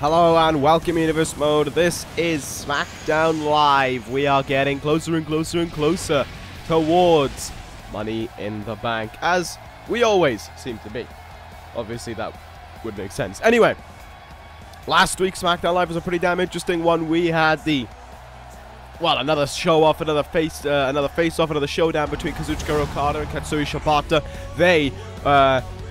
Hello and welcome Universe Mode. This is Smackdown Live. We are getting closer and closer and closer towards Money in the Bank, as we always seem to be. Obviously that would make sense. Anyway, last week Smackdown Live was a pretty damn interesting one. We had another show-off, another face-off, another showdown between Kazuchika, Okada and Katsuyori Shibata. They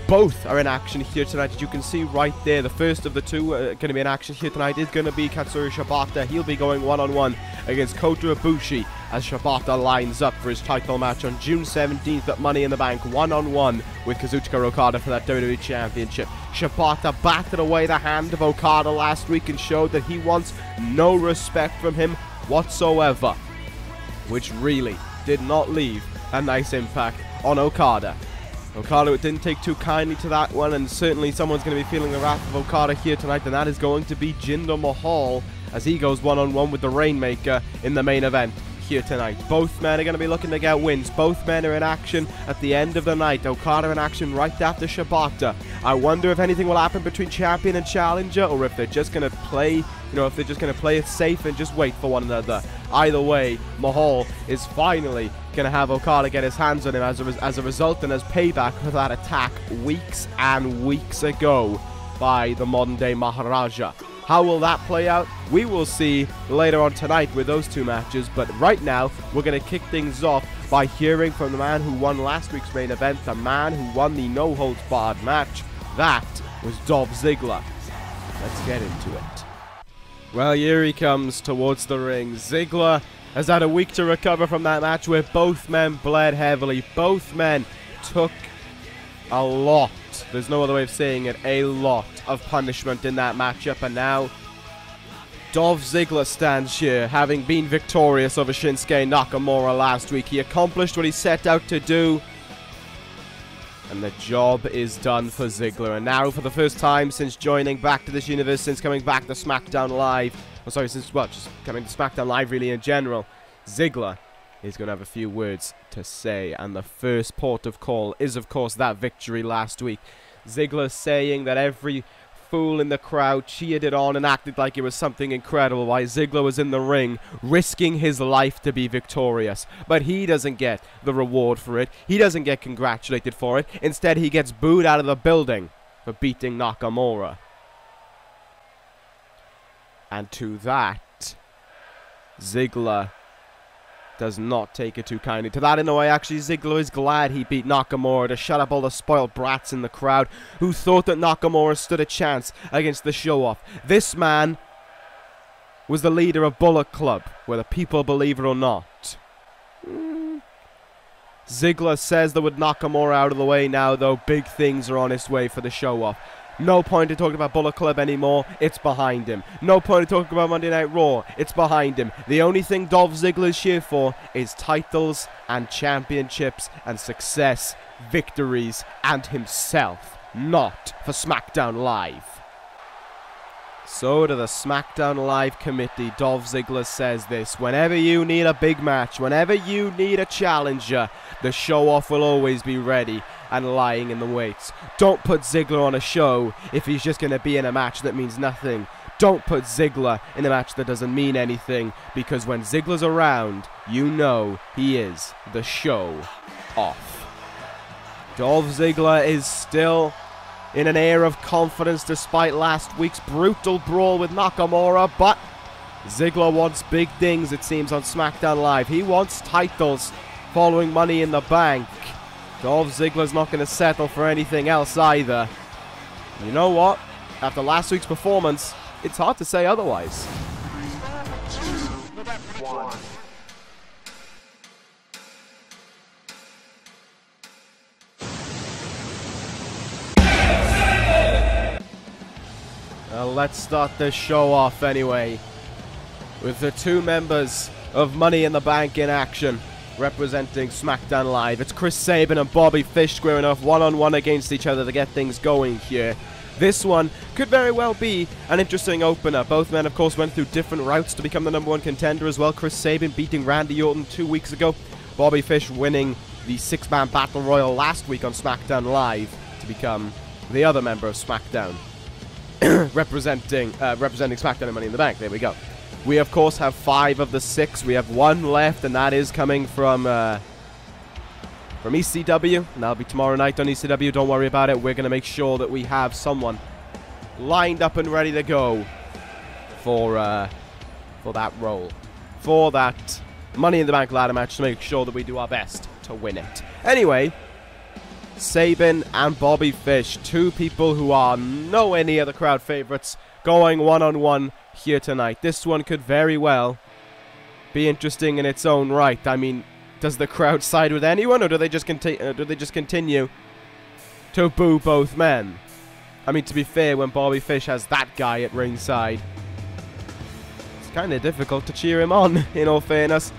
both are in action here tonight, as you can see right there. The first of the two going to be in action here tonight is going to be Katsuyori Shibata. He'll be going one-on-one against Kota Ibushi as Shibata lines up for his title match on June 17th at Money in the Bank, one-on-one with Kazuchika Okada for that WWE Championship. Shibata batted away the hand of Okada last week and showed that he wants no respect from him whatsoever, which really did not leave a nice impact on Okada. Okada didn't take too kindly to that one, and certainly someone's going to be feeling the wrath of Okada here tonight, and that is going to be Jinder Mahal as he goes one-on-one with the Rainmaker in the main event here tonight. Both men are going to be looking to get wins. Both men are in action at the end of the night. Okada in action right after Shibata. I wonder if anything will happen between champion and challenger, or if they're just going to play, play it safe and just wait for one another. Either way, Mahal is finally going to have Okada get his hands on him as a result, and as payback for that attack weeks and weeks ago by the modern day Maharaja. How will that play out? We will see later on tonight with those two matches, but right now we're going to kick things off by hearing from the man who won last week's main event, the man who won the no-holds-barred match. That was Dolph Ziggler. Let's get into it. Well, here he comes towards the ring. Ziggler has had a week to recover from that match where both men bled heavily. Both men took a lot, there's no other way of saying it, a lot of punishment in that matchup, and now Dolph Ziggler stands here, having been victorious over Shinsuke Nakamura last week. He accomplished what he set out to do, and the job is done for Ziggler. And now, for the first time since joining back to this universe, since coming back to SmackDown Live, just coming to SmackDown Live really in general, Ziggler is going to have a few words to say. And the first port of call is, of course, that victory last week. Ziggler saying that every fool in the crowd cheered it on and acted like it was something incredible while Ziggler was in the ring risking his life to be victorious. But he doesn't get the reward for it. He doesn't get congratulated for it. Instead, he gets booed out of the building for beating Nakamura. And to that, Ziggler does not take it too kindly. To that, in a way, actually, Ziggler is glad he beat Nakamura to shut up all the spoiled brats in the crowd who thought that Nakamura stood a chance against the show-off. This man was the leader of Bullet Club, whether people believe it or not. Ziggler says that with Nakamura out of the way now, though, big things are on his way for the show-off. No point in talking about Bullet Club anymore, it's behind him. No point in talking about Monday Night Raw, it's behind him. The only thing Dolph Ziggler is here for is titles and championships and success, victories, and himself, not for SmackDown Live. So to the SmackDown Live committee, Dolph Ziggler says this: whenever you need a big match, whenever you need a challenger, the show-off will always be ready and lying in the weights. Don't put Ziggler on a show if he's just going to be in a match that means nothing. Don't put Ziggler in a match that doesn't mean anything, because when Ziggler's around, you know he is the show off. Dolph Ziggler is still in an air of confidence despite last week's brutal brawl with Nakamura, but Ziggler wants big things, it seems, on SmackDown Live. He wants titles following Money in the Bank. Dolph Ziggler's not going to settle for anything else either. You know what? After last week's performance, it's hard to say otherwise. Let's start this show off anyway with the two members of Money in the Bank in action representing SmackDown Live. It's Chris Sabin and Bobby Fish squaring off one-on-one against each other to get things going here. This one could very well be an interesting opener. Both men, of course, went through different routes to become the #1 contender as well. Chris Sabin beating Randy Orton 2 weeks ago. Bobby Fish winning the 6-man Battle Royal last week on SmackDown Live to become the other member of SmackDown. representing SmackDown and Money in the Bank. There we go. We, of course, have 5 of the 6. We have 1 left, and that is coming from ECW. And that'll be tomorrow night on ECW. Don't worry about it. We're going to make sure that we have someone lined up and ready to go for that role. For that Money in the Bank ladder match, to make sure that we do our best to win it. Anyway, Sabin and Bobby Fish, 2 people who are nowhere near the crowd favorites, going one-on-one here tonight. This one could very well be interesting in its own right. I mean, does the crowd side with anyone, or do they just continue to boo both men? I mean, to be fair, when Bobby Fish has that guy at ringside, it's kind of difficult to cheer him on, in all fairness.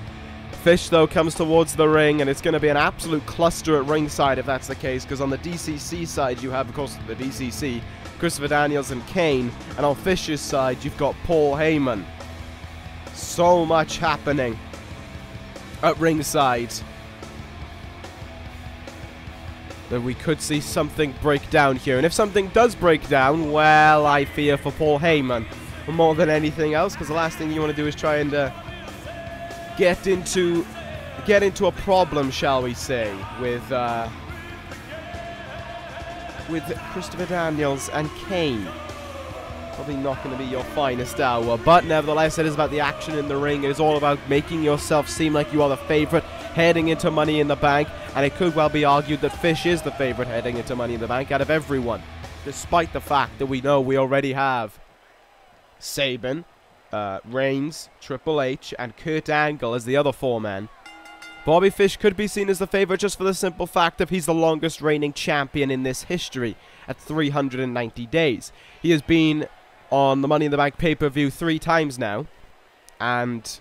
Fish, though, comes towards the ring, and it's going to be an absolute cluster at ringside if that's the case, because on the D.C.C side, you have, of course, the D.C.C, Christopher Daniels and Kane, and on Fish's side, you've got Paul Heyman. So much happening at ringside that we could see something break down here. And if something does break down, well, I fear for Paul Heyman more than anything else, because the last thing you want to do is try and get into a problem, shall we say, with Christopher Daniels and Kane. Probably not going to be your finest hour, but nevertheless, it is about the action in the ring. It is all about making yourself seem like you are the favorite heading into Money in the Bank, and it could well be argued that Fish is the favorite heading into Money in the Bank out of everyone, despite the fact that we know we already have Sabin, Reigns, Triple H, and Kurt Angle as the other 4 men. Bobby Fish could be seen as the favorite just for the simple fact that he's the longest reigning champion in this history at 390 days. He has been on the Money in the Bank pay-per-view 3 times now, and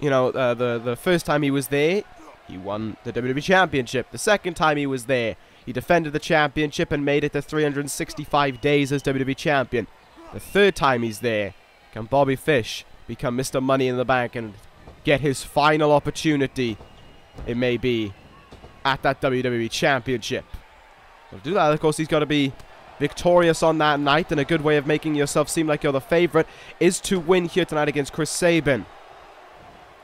you know, the first time he was there, he won the WWE Championship. The second time he was there, he defended the championship and made it to 365 days as WWE Champion. The third time he's there, can Bobby Fish become Mr. Money in the Bank and get his final opportunity, it may be, at that WWE Championship? To do that, of course, he's got to be victorious on that night, and a good way of making yourself seem like you're the favorite is to win here tonight against Chris Sabin.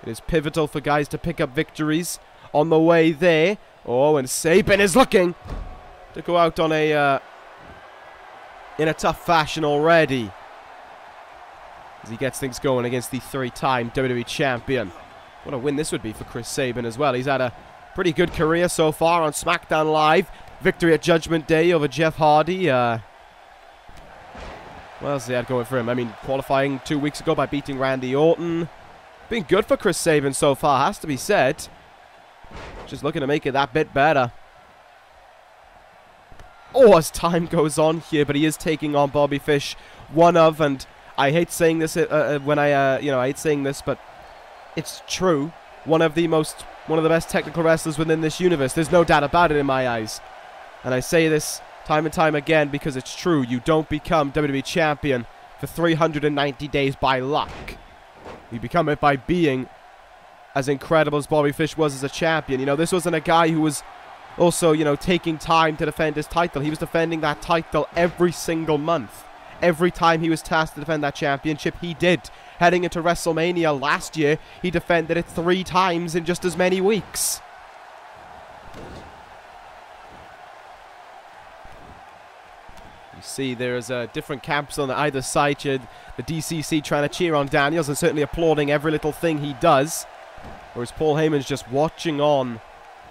It is pivotal for guys to pick up victories on the way there. Oh, and Sabin is looking to go out on a in a tough fashion already, as he gets things going against the 3-time WWE Champion. What a win this would be for Chris Sabin as well. He's had a pretty good career so far on SmackDown Live. Victory at Judgment Day over Jeff Hardy. What else has he had going for him? I mean, qualifying 2 weeks ago by beating Randy Orton. Been good for Chris Sabin so far, has to be said. Just looking to make it that bit better. Oh, as time goes on here, but he is taking on Bobby Fish, one of, and I hate saying this I hate saying this, but it's true, one of the best technical wrestlers within this universe. There's no doubt about it in my eyes. And I say this time and time again because it's true. You don't become WWE Champion for 390 days by luck. You become it by being as incredible as Bobby Fish was as a champion. You know, this wasn't a guy who was also, you know, taking time to defend his title. He was defending that title every single month. Every time he was tasked to defend that championship, he did. Heading into WrestleMania last year, he defended it 3 times in just as many weeks. You see there's different camps on either side. The D.C.C trying to cheer on Daniels and certainly applauding every little thing he does. Whereas Paul Heyman's just watching on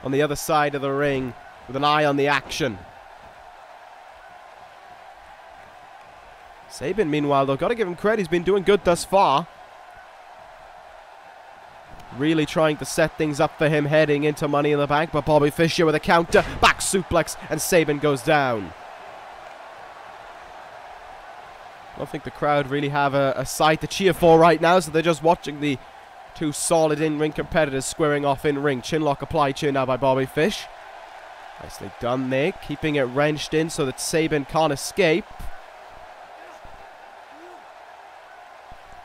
the other side of the ring with an eye on the action. Sabin, meanwhile, though, got to give him credit. He's been doing good thus far. Really trying to set things up for him heading into Money in the Bank. But Bobby Fish here with a counter. Back suplex. And Sabin goes down. I don't think the crowd really have a sight to cheer for right now. So they're just watching the 2 solid in-ring competitors squaring off in ring. Chinlock applied here now by Bobby Fish. Nicely done there. Keeping it wrenched in so that Sabin can't escape.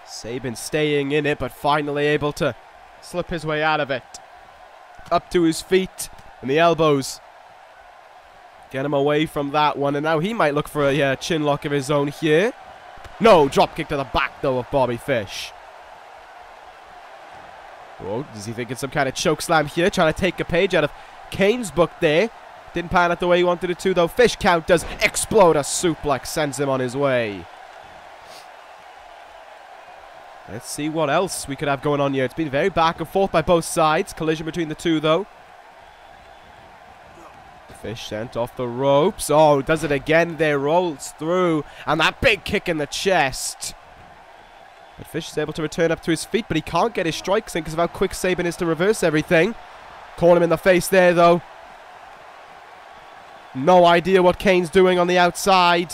Sabin staying in it, but finally able to slip his way out of it. Up to his feet, and the elbows Get him away from that one, and now he might look for a chin lock of his own here. No, drop kick to the back, though, of Bobby Fish. Oh, does he think it's some kind of choke slam here? Trying to take a page out of Kane's book there. Didn't pan out the way he wanted it to, though. Fish count does explode. A suplex sends him on his way. Let's see what else we could have going on here. It's been very back and forth by both sides. Collision between the two, though. Fish sent off the ropes. Oh, does it again there. Rolls through. And that big kick in the chest. But Fish is able to return up to his feet, but he can't get his strikes in because of how quick Sabin is to reverse everything. Caught him in the face there, though. No idea what Kane's doing on the outside.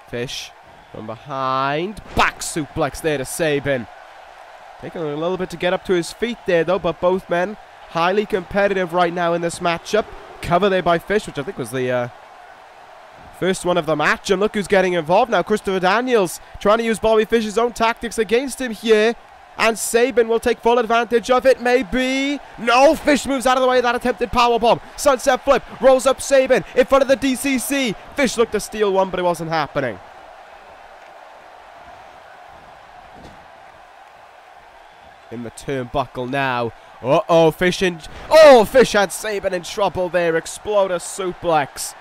Fish from behind. Back suplex there to Sabin. Taking a little bit to get up to his feet there, though, but both men highly competitive right now in this matchup. Cover there by Fish, which I think was the first one of the match. And look who's getting involved now. Christopher Daniels trying to use Bobby Fish's own tactics against him here. And Sabin will take full advantage of it, maybe. No, Fish moves out of the way of that attempted powerbomb. Sunset flip, rolls up Sabin in front of the D.C.C. Fish looked to steal one, but it wasn't happening. In the turnbuckle now. Uh-oh, Fish had Sabin in trouble there. Exploder suplex.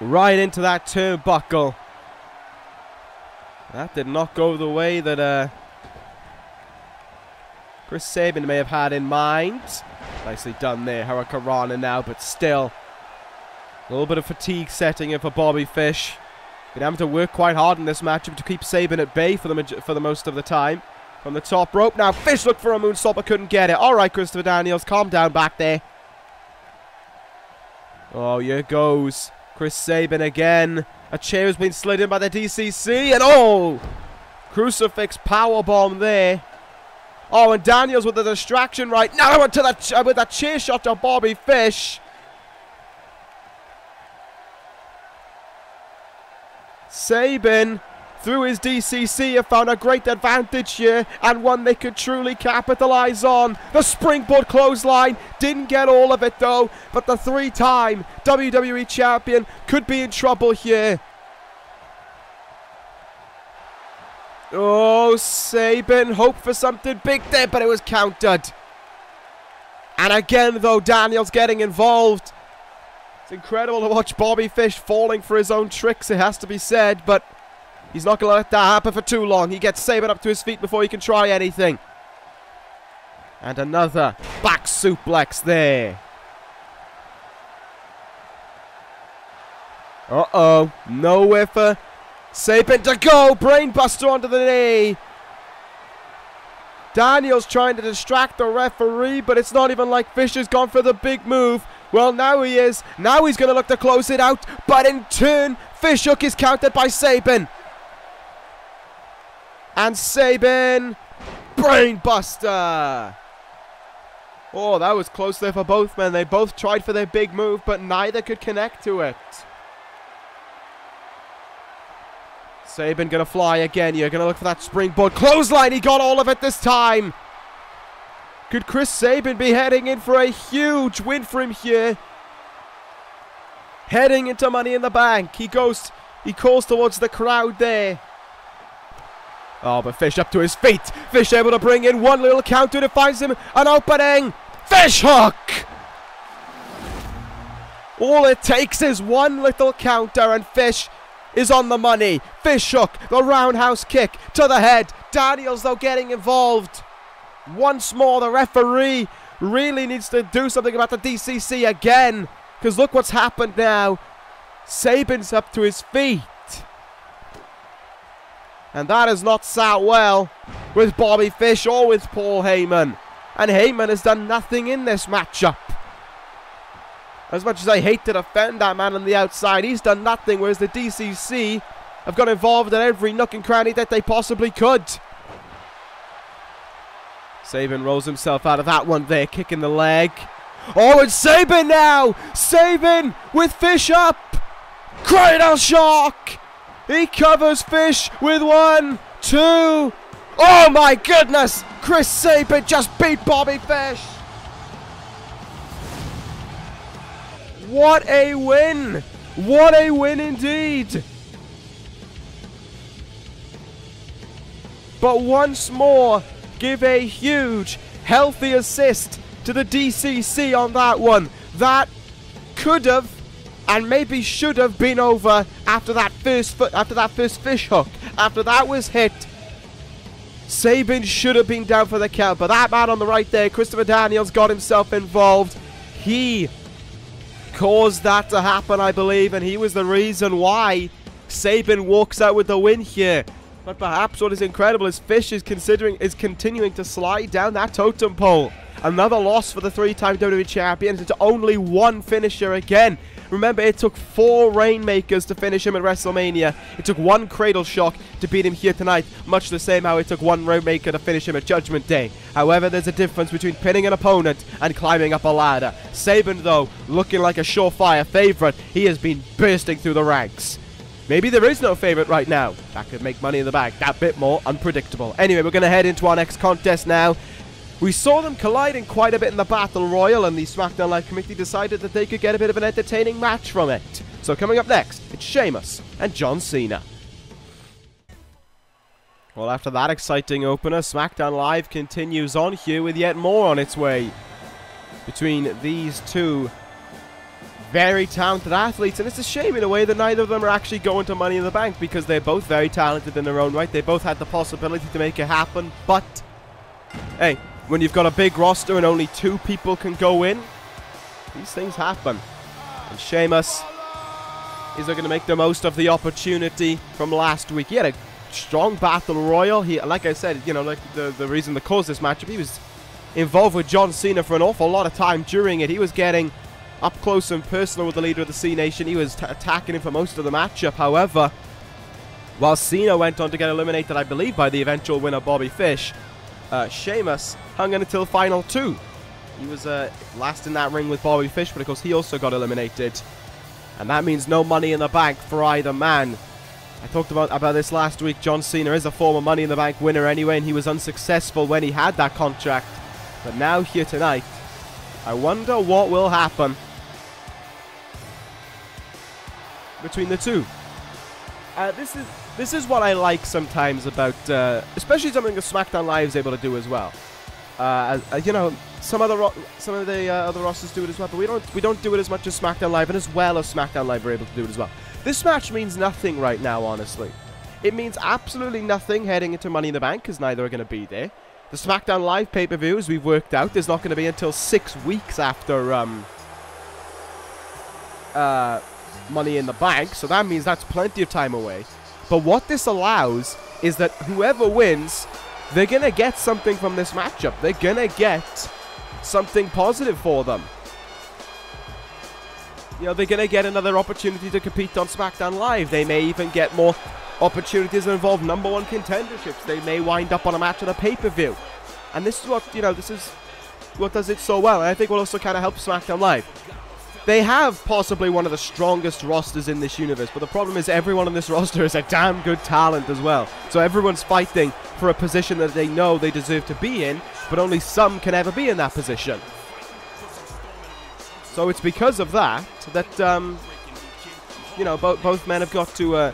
Right into that turnbuckle. That did not go the way that Chris Sabin may have had in mind. Nicely done there, Hurricanrana now, but still. A little bit of fatigue setting in for Bobby Fish. Been having to work quite hard in this matchup to keep Sabin at bay for the most of the time. From the top rope. Now Fish looked for a moonsault but couldn't get it. Alright, Christopher Daniels, calm down back there. Oh, here goes Chris Sabin again. A chair has been slid in by the D.C.C. and oh! Crucifix powerbomb there. Oh, and Daniels with the distraction right now with that chair shot to Bobby Fish. Sabin, through his D.C.C, have found a great advantage here and one they could truly capitalize on. The springboard clothesline didn't get all of it though, but the three-time WWE champion could be in trouble here. Oh, Sabin hoped for something big there, but it was countered. And again though, Daniels getting involved. It's incredible to watch Bobby Fish falling for his own tricks, it has to be said, but he's not going to let that happen for too long. He gets Sabin up to his feet before he can try anything. And another back suplex there. Uh-oh. Nowhere for Sabin to go. Brainbuster onto the knee. Daniels trying to distract the referee, but it's not even like Fish has gone for the big move. Well, now he is. Now he's going to look to close it out. But in turn, Fish hook is countered by Sabin. And Sabin, brainbuster. Oh, that was close there for both men. They both tried for their big move, but neither could connect to it. Sabin gonna fly again. You're gonna look for that springboard clothesline. He got all of it this time. Could Chris Sabin be heading in for a huge win for him here? Heading into Money in the Bank. He calls towards the crowd there. Oh, but Fish up to his feet. Fish able to bring in one little counter that finds him an opening. Fish hook! All it takes is one little counter and Fish is on the money. Fish hook, the roundhouse kick to the head. Daniels, though, getting involved. Once more, the referee really needs to do something about the D.C.C again. Because look what's happened now. Sabin's up to his feet. And that has not sat well with Bobby Fish or with Paul Heyman. And Heyman has done nothing in this matchup. As much as I hate to defend that man on the outside, he's done nothing, whereas the D.C.C have got involved in every nook and cranny that they possibly could. Sabin rolls himself out of that one there, kicking the leg. Oh, it's Sabin now! Sabin with Fish up! Cradle shock! He covers Fish with 1, 2. Oh my goodness! Chris Sabin just beat Bobby Fish. What a win! What a win indeed! But once more, give a huge, healthy assist to the D.C.C on that one. That could have, and maybe should have, been over after that first fish hook. After that was hit, Sabin should have been down for the count. But that man on the right there, Christopher Daniels, got himself involved. He caused that to happen, I believe, and he was the reason why Sabin walks out with the win here. But perhaps what is incredible is Fish is continuing to slide down that totem pole. Another loss for the 3-time WWE Champion. It's only one finisher again. Remember, it took 4 Rainmakers to finish him at WrestleMania. It took 1 Cradle Shock to beat him here tonight. Much the same how it took 1 Rainmaker to finish him at Judgment Day. However, there's a difference between pinning an opponent and climbing up a ladder. Sabin, though, looking like a surefire favorite. He has been bursting through the ranks. Maybe there is no favorite right now. That could make Money in the Bank that bit more unpredictable. Anyway, we're going to head into our next contest now. We saw them colliding quite a bit in the Battle Royal, and the Smackdown Live committee decided that they could get a bit of an entertaining match from it. So coming up next, it's Sheamus and John Cena. Well, after that exciting opener, Smackdown Live continues on here with yet more on its way between these two very talented athletes, and it's a shame in a way that neither of them are actually going to Money in the Bank, because they're both very talented in their own right. They both had the possibility to make it happen, but hey, when you've got a big roster and only 2 people can go in, these things happen. And Sheamus is going to make the most of the opportunity from last week. He had a strong Battle Royal. He, like I said, you know, like the reason that caused this matchup, he was involved with John Cena for an awful lot of time during it. He was getting up close and personal with the leader of the C Nation. He was attacking him for most of the matchup. However, while Cena went on to get eliminated, I believe, by the eventual winner, Bobby Fish, Sheamus hung in until final 2. He was last in that ring with Bobby Fish, but of course he also got eliminated. And that means no Money in the Bank for either man. I talked about this last week. John Cena is a former Money in the Bank winner anyway, and he was unsuccessful when he had that contract. But now here tonight, I wonder what will happen between the two. This is what I like sometimes about, especially something that SmackDown Live is able to do as well. You know, some of the other rosters do it as well, but we don't do it as much as SmackDown Live, and as well as SmackDown Live are able to do it as well. This match means nothing right now, honestly. It means absolutely nothing heading into Money in the Bank, because neither are going to be there. The SmackDown Live pay-per-view, as we've worked out, is not going to be until 6 weeks after Money in the Bank, so that means that's plenty of time away. But what this allows is that whoever wins, they're going to get something from this matchup. They're going to get something positive for them. You know, they're going to get another opportunity to compete on SmackDown Live. They may even get more opportunities that involve #1 contenderships. They may wind up on a match on a pay-per-view. And this is what, you know, this is what does it so well. And I think will also kind of help SmackDown Live. They have possibly one of the strongest rosters in this universe, but the problem is everyone on this roster is a damn good talent as well. So everyone's fighting for a position that they know they deserve to be in, but only some can ever be in that position. So it's because of that you know, both men have got to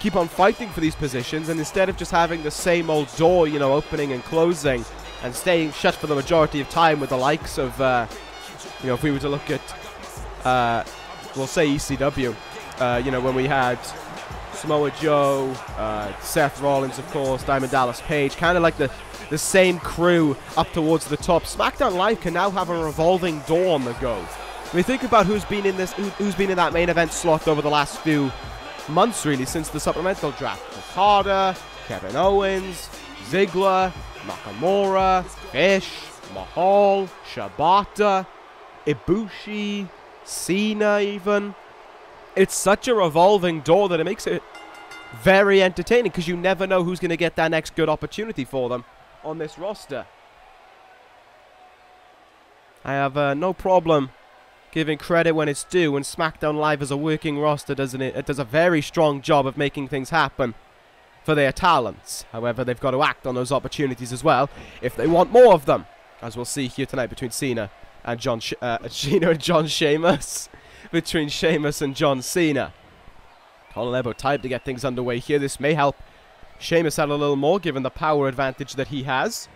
keep on fighting for these positions, and instead of just having the same old door, you know, opening and closing and staying shut for the majority of time with the likes of, you know, if we were to look at we'll say ECW, you know, when we had Samoa Joe, Seth Rollins, of course, Diamond Dallas Page, kind of like the same crew up towards the top. SmackDown Live can now have a revolving door on the go. When you think about who's been in that main event slot over the last few months, really, since the supplemental draft: Okada, Kevin Owens, Ziggler, Nakamura, Fish, Mahal, Shibata, Ibushi, Cena even. It's such a revolving door that it makes it very entertaining, because you never know who's going to get that next good opportunity for them on this roster. I have no problem giving credit when it's due, and SmackDown Live as a working roster, doesn't it? It does a very strong job of making things happen. for their talents. However, they've got to act on those opportunities as well if they want more of them, as we'll see here tonight between Cena and John Sheamus. Between Sheamus and John Cena. Colin Evo time to get things underway here. This may help Sheamus out a little more, given the power advantage that he has.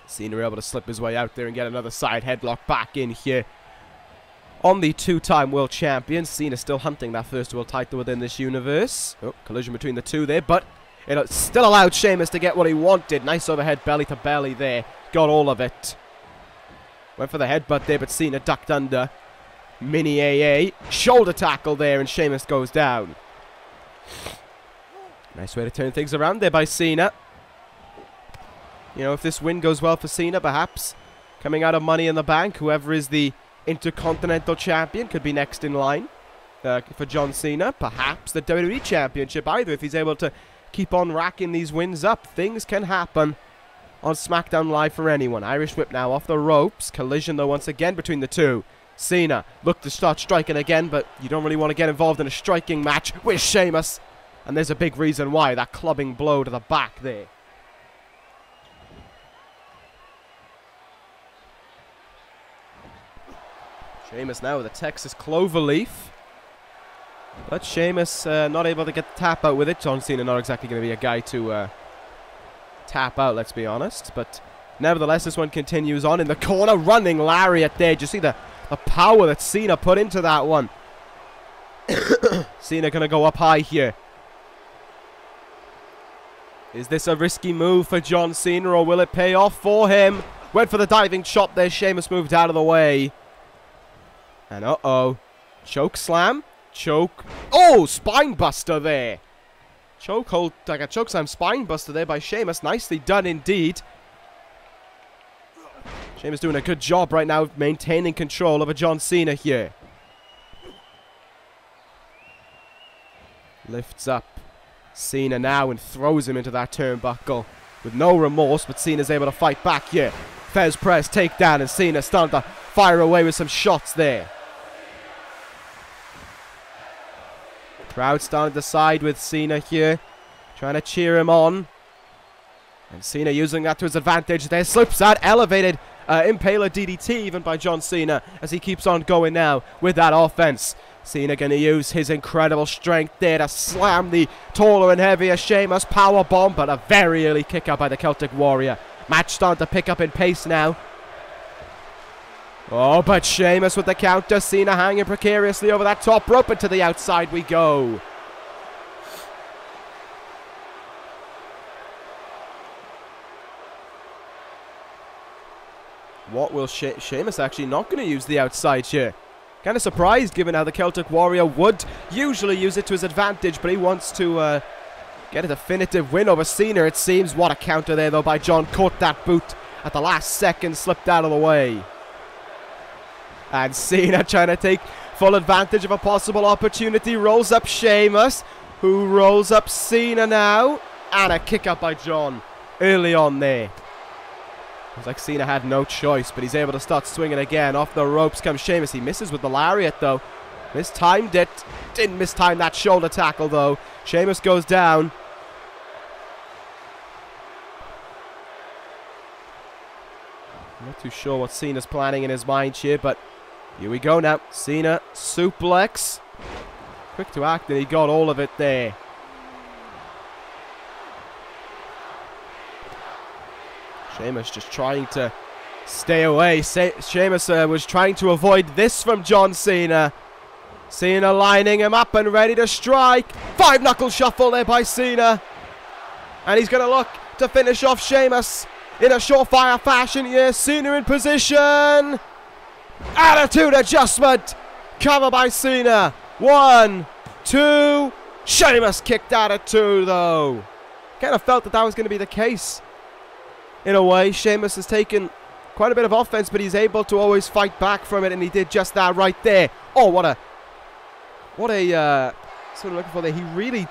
Cena able to slip his way out there and get another side headlock back in here on the two-time world champion. Cena still hunting that first world title within this universe. Oh, collision between the two there, but it still allowed Sheamus to get what he wanted. Nice overhead belly to belly there. Got all of it. Went for the headbutt there, but Cena ducked under. Mini AA. Shoulder tackle there, and Sheamus goes down. Nice way to turn things around there by Cena. You know, if this win goes well for Cena, perhaps coming out of Money in the Bank, whoever is the Intercontinental Champion could be next in line for John Cena. Perhaps the WWE Championship either, if he's able to keep on racking these wins up. Things can happen on Smackdown Live for anyone. Irish whip now off the ropes. Collision though once again between the two. Cena look to start striking again, but you don't really want to get involved in a striking match with Sheamus. And there's a big reason why. That clubbing blow to the back there. Sheamus now with a Texas Cloverleaf. But Sheamus not able to get the tap out with it. John Cena not exactly going to be a guy to tap out, let's be honest. But nevertheless, this one continues on in the corner. Running lariat there. Do you see the power that Cena put into that one? Cena going to go up high here. Is this a risky move for John Cena, or will it pay off for him? Went for the diving chop there. Sheamus moved out of the way. And uh-oh. Choke slam. Choke. Oh, spine buster there. Choke hold, like a choke slam spine buster there by Sheamus. Nicely done indeed. Sheamus doing a good job right now of maintaining control over John Cena here. Lifts up Cena now and throws him into that turnbuckle with no remorse, but Cena's able to fight back here. Fez press, takedown, and Cena starting to fire away with some shots there. Crowd starting to side with Cena here, trying to cheer him on. And Cena using that to his advantage there. Slips out, elevated Impaler DDT even by John Cena as he keeps on going now with that offense. Cena going to use his incredible strength there to slam the taller and heavier Sheamus. Powerbomb, but a very early kick out by the Celtic Warrior. Match starting to pick up in pace now. Oh, but Sheamus with the counter. Cena hanging precariously over that top rope, and to the outside we go. What will Sheamus actually not going to use the outside here? Kind of surprised given how the Celtic Warrior would usually use it to his advantage, but he wants to get a definitive win over Cena, it seems. What a counter there though by John. Caught that boot at the last second, slipped out of the way. And Cena trying to take full advantage of a possible opportunity. Rolls up Sheamus, who rolls up Cena now. And a kick up by John early on there. Looks like Cena had no choice, but he's able to start swinging again. Off the ropes comes Sheamus. He misses with the lariat, though. Mistimed it. Didn't mistime that shoulder tackle, though. Sheamus goes down. I'm not too sure what Cena's planning in his mind here, but here we go now. Cena suplex. Quick to act, and he got all of it there. Sheamus just trying to stay away. Sheamus was trying to avoid this from John Cena. Cena lining him up and ready to strike. 5-knuckle shuffle there by Cena. And he's going to look to finish off Sheamus in a surefire fashion here. Cena in position. Attitude adjustment. Cover by Cena. 1, 2. Sheamus kicked out at 2 though. Kind of felt that that was going to be the case. In a way, Sheamus has taken quite a bit of offense, but he's able to always fight back from it, and he did just that right there. Oh, what a sort of looking for there. He really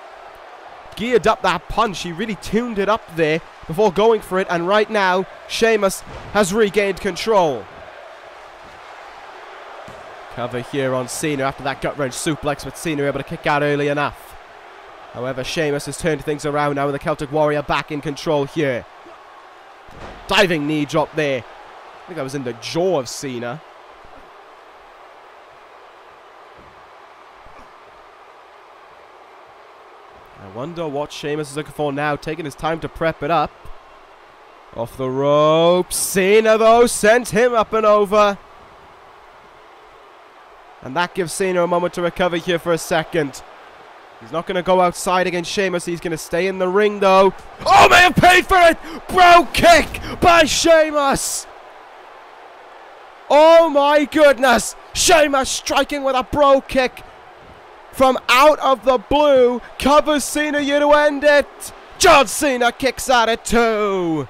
geared up that punch. He really tuned it up there before going for it, and right now, Sheamus has regained control. Cover here on Cena after that gut-wrench suplex, but Cena able to kick out early enough. However, Sheamus has turned things around now with the Celtic Warrior back in control here. Diving knee drop there. I think that was in the jaw of Cena. I wonder what Sheamus is looking for now, taking his time to prep it up. Off the ropes. Cena, though, sent him up and over. And that gives Cena a moment to recover here for a second. He's not going to go outside against Sheamus. He's going to stay in the ring, though. Oh, may have paid for it! Bro kick by Sheamus! Oh, my goodness! Sheamus striking with a bro kick from out of the blue. Covers Cena here to end it. John Cena kicks at it, too.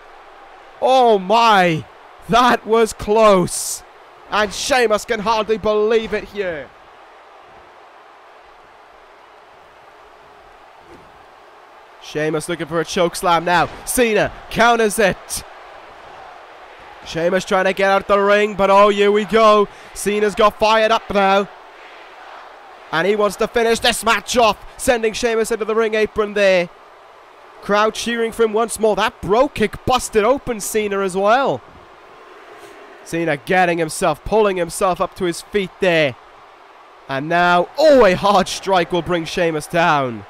Oh, my. That was close. And Sheamus can hardly believe it here. Sheamus looking for a chokeslam now. Cena counters it. Sheamus trying to get out the ring, but oh, here we go. Cena's got fired up now. And he wants to finish this match off, sending Sheamus into the ring apron there. Crowd cheering for him once more. That bro kick busted open Cena as well. Cena getting himself, pulling himself up to his feet there. And now, oh, a hard strike will bring Sheamus down.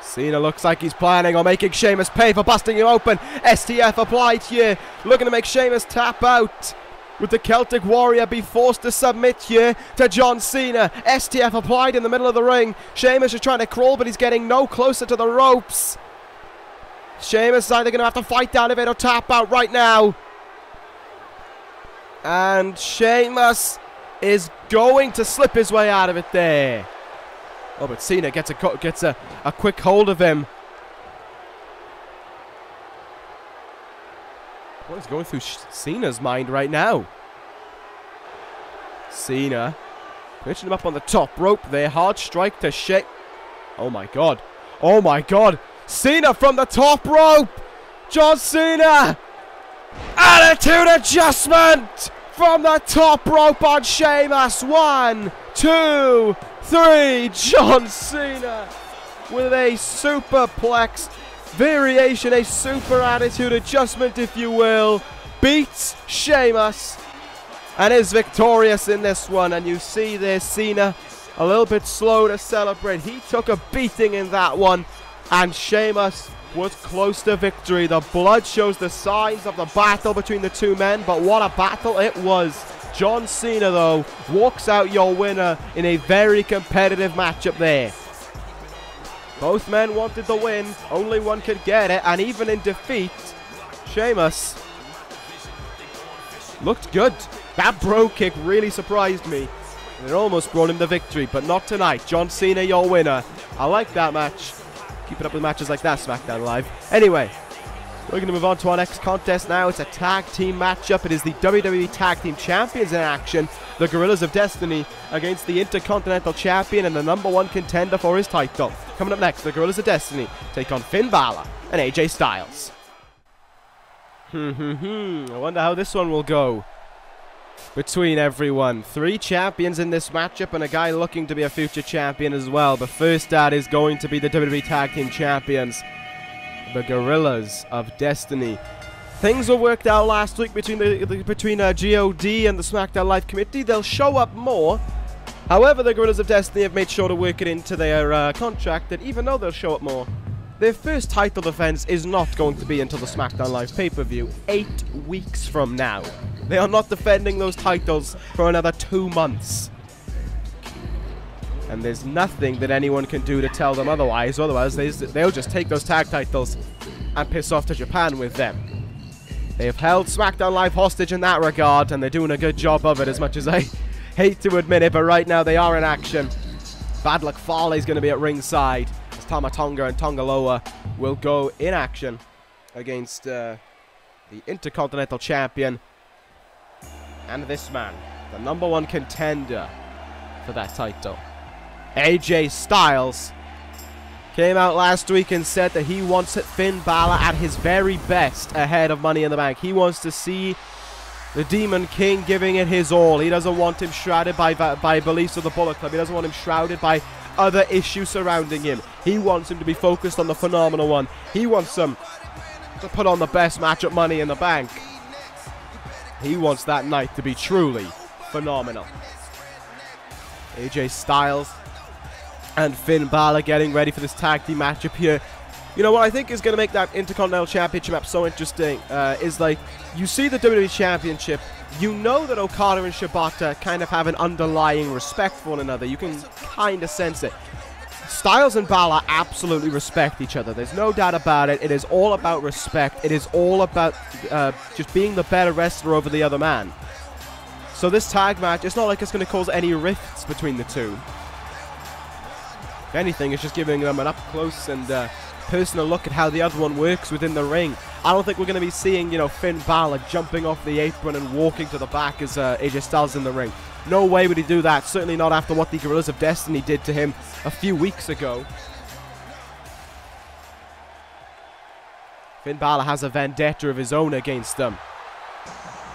Cena looks like he's planning on making Sheamus pay for busting him open. STF applied here. Looking to make Sheamus tap out. Would the Celtic Warrior be forced to submit here to John Cena? STF applied in the middle of the ring. Sheamus is trying to crawl, but he's getting no closer to the ropes. Sheamus is either going to have to fight out of it or tap out right now. And Sheamus is going to slip his way out of it there. Oh, but Cena gets a quick hold of him. What is going through Cena's mind right now? Cena pitching him up on the top rope there. Hard strike to Sheamus. Oh my god. Oh my god. Cena from the top rope. John Cena. Attitude adjustment from the top rope on Sheamus. 1, 2, 3. John Cena with a superplex variation, a super attitude adjustment, if you will, beats Sheamus and is victorious in this one. And you see there Cena a little bit slow to celebrate. He took a beating in that one, and Sheamus was close to victory. The blood shows the signs of the battle between the two men, but what a battle it was. John Cena, though, walks out your winner in a very competitive matchup there. Both men wanted the win, only one could get it, and even in defeat, Sheamus looked good. That bro kick really surprised me. It almost brought him the victory, but not tonight. John Cena, your winner. I like that match. Keep it up with matches like that, Smackdown Live. Anyway, we're going to move on to our next contest now. It's a tag team matchup. It is the WWE Tag Team Champions in action. The Gorillas of Destiny against the Intercontinental Champion and the #1 contender for his title. Coming up next, the Gorillas of Destiny take on Finn Bálor and AJ Styles. I wonder how this one will go between everyone. 3 champions in this matchup and a guy looking to be a future champion as well. But first out is going to be the WWE Tag Team Champions, the Gorillas of Destiny. Things were worked out last week between G.O.D and the Smackdown Live committee. They'll show up more. However, the Gorillas of Destiny have made sure to work it into their contract that even though they'll show up more, their first title defense is not going to be until the Smackdown Live pay-per-view 8 weeks from now. They are not defending those titles for another 2 months. And there's nothing that anyone can do to tell them otherwise. Otherwise, they'll just take those tag titles and piss off to Japan with them. They have held SmackDown Live hostage in that regard, and they're doing a good job of it, as much as I hate to admit it. But right now, they are in action. Bad Luck Fale is going to be at ringside, as Tama Tonga and Tongaloa will go in action against the Intercontinental Champion and this man, the #1 contender for that title. AJ Styles came out last week and said that he wants Finn Bálor at his very best ahead of Money in the Bank. He wants to see The Demon King giving it his all. He doesn't want him shrouded by beliefs of the Bullet Club. He doesn't want him shrouded by other issues surrounding him. He wants him to be focused on the Phenomenal One. He wants him to put on the best match at Money in the Bank. He wants that night to be truly phenomenal. AJ Styles and Finn Bálor getting ready for this tag team matchup here. You know what I think is going to make that Intercontinental Championship map so interesting is, like, you see the WWE Championship, you know that Okada and Shibata kind of have an underlying respect for one another. You can kind of sense it. Styles and Bálor absolutely respect each other. There's no doubt about it. It is all about respect. It is all about just being the better wrestler over the other man. So this tag match, it's not like it's going to cause any rifts between the two. If anything, it's just giving them an up-close and personal look at how the other one works within the ring. I don't think we're going to be seeing, you know, Finn Bálor jumping off the apron and walking to the back as AJ Styles in the ring. No way would he do that. Certainly not after what the Guerrillas of Destiny did to him a few weeks ago. Finn Bálor has a vendetta of his own against them.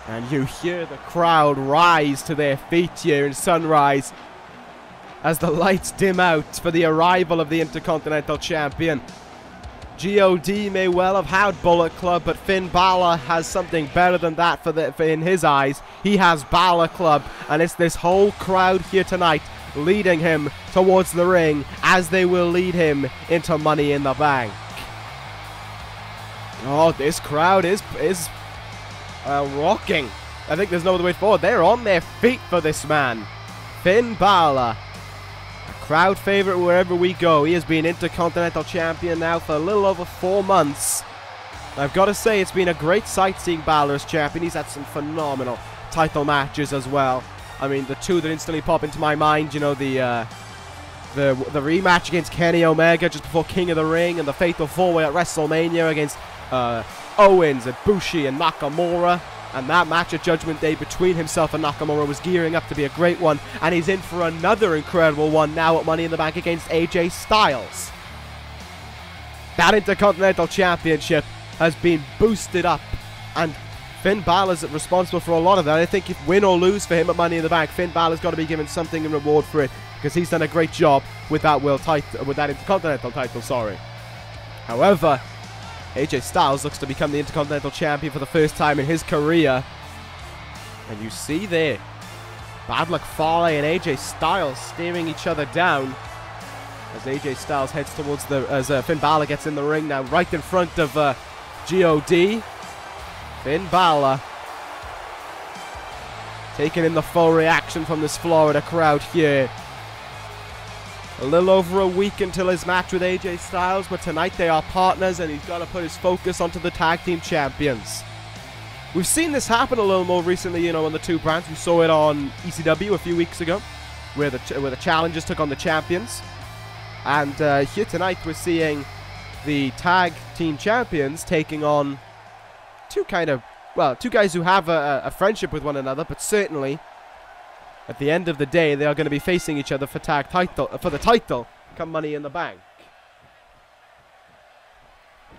And you hear the crowd rise to their feet here in Sunrise as the lights dim out for the arrival of the Intercontinental Champion. G.O.D. may well have had Bullet Club, but Finn Bálor has something better than that for in his eyes. He has Bálor Club, and it's this whole crowd here tonight leading him towards the ring as they will lead him into Money in the Bank. Oh, this crowd is rocking. I think there's no other way forward. They're on their feet for this man. Finn Bálor. Crowd favorite wherever we go. He has been Intercontinental Champion now for a little over 4 months. I've got to say, it's been a great sight seeing Bálor as champion. He's had some phenomenal title matches as well. I mean, the two that instantly pop into my mind, you know, the rematch against Kenny Omega just before King of the Ring, and the Fatal 4-Way at WrestleMania against Owens and Ibushi and Nakamura. And that match at Judgment Day between himself and Nakamura was gearing up to be a great one. And he's in for another incredible one now at Money in the Bank against AJ Styles. That Intercontinental Championship has been boosted up. And Finn Bálor's responsible for a lot of that. I think if win or lose for him at Money in the Bank, Finn Bálor's got to be given something in reward for it. Because he's done a great job with that Intercontinental title, sorry. However, AJ Styles looks to become the Intercontinental Champion for the first time in his career. And you see there, Bad Luck Fale and AJ Styles staring each other down as AJ Styles heads towards as Finn Bálor gets in the ring now, right in front of G.O.D. Finn Bálor taking in the full reaction from this Florida crowd here. A little over a week until his match with AJ Styles, but tonight they are partners and he's got to put his focus onto the tag team champions. We've seen this happen a little more recently, you know, on the two brands. We saw it on ECW a few weeks ago, where the challengers took on the champions. And here tonight we're seeing the tag team champions taking on two guys who have a friendship with one another, but certainly at the end of the day, they are going to be facing each other for the title come Money in the Bank.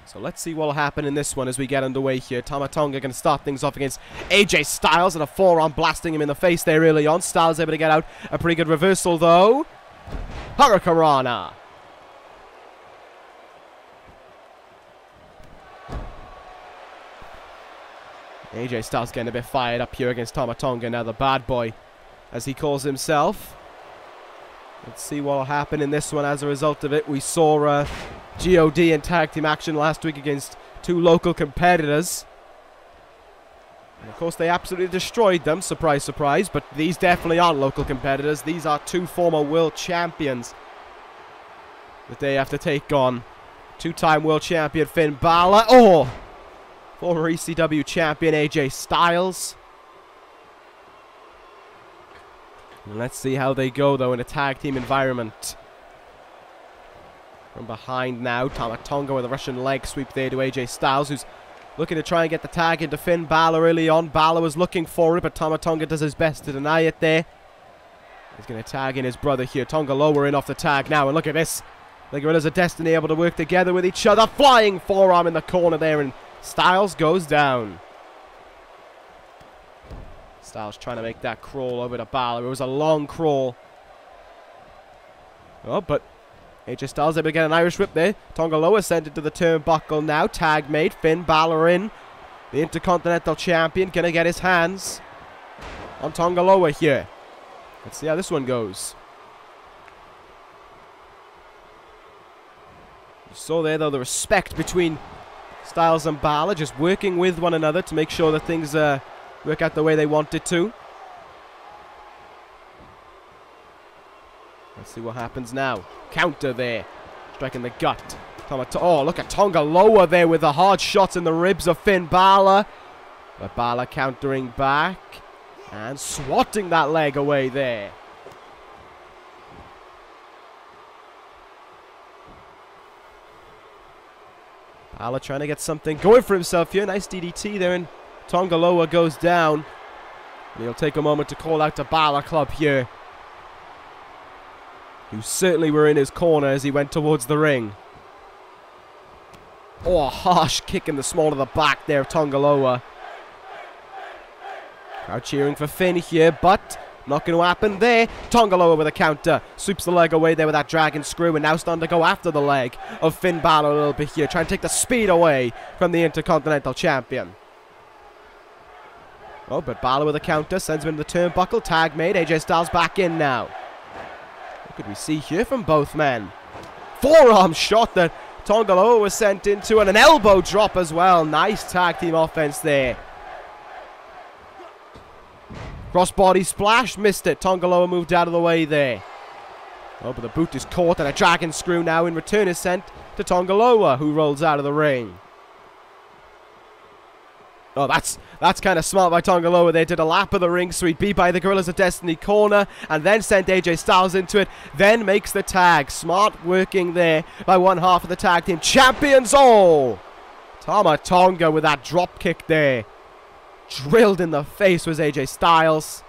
So let's see what will happen in this one as we get underway here. Tama Tonga going to start things off against AJ Styles, and a forearm blasting him in the face there early on. Styles able to get out a pretty good reversal though. Hurricanrana. AJ Styles getting a bit fired up here against Tama Tonga, now the bad boy, as he calls himself. Let's see what will happen in this one as a result of it. We saw G.O.D. in tag team action last week against two local competitors. And of course, they absolutely destroyed them, surprise, surprise. But these definitely aren't local competitors. These are two former world champions that they have to take on. Two-time world champion Finn Bálor. Oh! Former ECW champion AJ Styles. And let's see how they go, though, in a tag team environment. From behind now, Tama Tonga with a Russian leg sweep there to AJ Styles, who's looking to try and get the tag into Finn Bálor early on. Bálor was looking for it, but Tama Tonga does his best to deny it there. He's going to tag in his brother here. Tonga lowering off the tag now, and look at this. The Guerrillas of Destiny able to work together with each other. Flying forearm in the corner there, and Styles goes down. Styles trying to make that crawl over to Bálor. It was a long crawl. Oh, but AJ Styles able to get an Irish whip there. Tonga Loa sent it to the turnbuckle now. Tag made. Finn Bálor in. The Intercontinental Champion gonna get his hands on Tonga Loa here. Let's see how this one goes. You saw there, though, the respect between Styles and Bálor, just working with one another to make sure that things work out the way they want it to. Let's see what happens now. Counter there. Striking the gut. Oh, look at Tonga Loa there with the hard shots in the ribs of Finn Bálor. But Bálor countering back. And swatting that leg away there. Bálor trying to get something going for himself here. Nice DDT there, and Tonga Loa goes down. And he'll take a moment to call out to Bálor Club here, who certainly were in his corner as he went towards the ring. Oh, a harsh kick in the small of the back there of Tonga Loa. Crowd cheering for Finn here, but not going to happen there. Tonga Loa with a counter. Sweeps the leg away there with that dragon screw, and now starting to go after the leg of Finn Bálor a little bit here. Trying to take the speed away from the Intercontinental Champion. Oh, but Bálor with a counter. Sends him into the turnbuckle. Tag made. AJ Styles back in now. What could we see here from both men? Forearm shot that Tonga Loa was sent into, and an elbow drop as well. Nice tag team offense there. Crossbody splash, missed it. Tonga Loa moved out of the way there. Oh, but the boot is caught, and a dragon screw now in return is sent to Tonga Loa, who rolls out of the ring. Oh, that's kind of smart by Tonga Loa. They did a lap of the ring, so he'd be by the Gorillas of Destiny corner, and then sent AJ Styles into it, then makes the tag. Smart working there by one half of the tag team champions. Oh, Tama Tonga with that drop kick there. Drilled in the face was AJ Styles.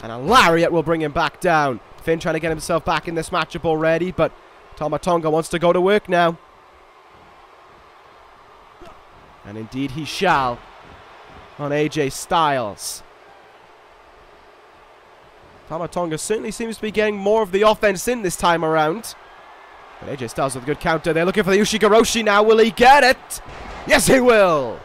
And a lariat will bring him back down. Finn trying to get himself back in this matchup already, but Tama Tonga wants to go to work now. And indeed he shall on AJ Styles. Tama Tonga certainly seems to be getting more of the offense in this time around. But AJ Styles with a good counter. They're looking for the Ushigoroshi now. Will he get it? Yes, he will.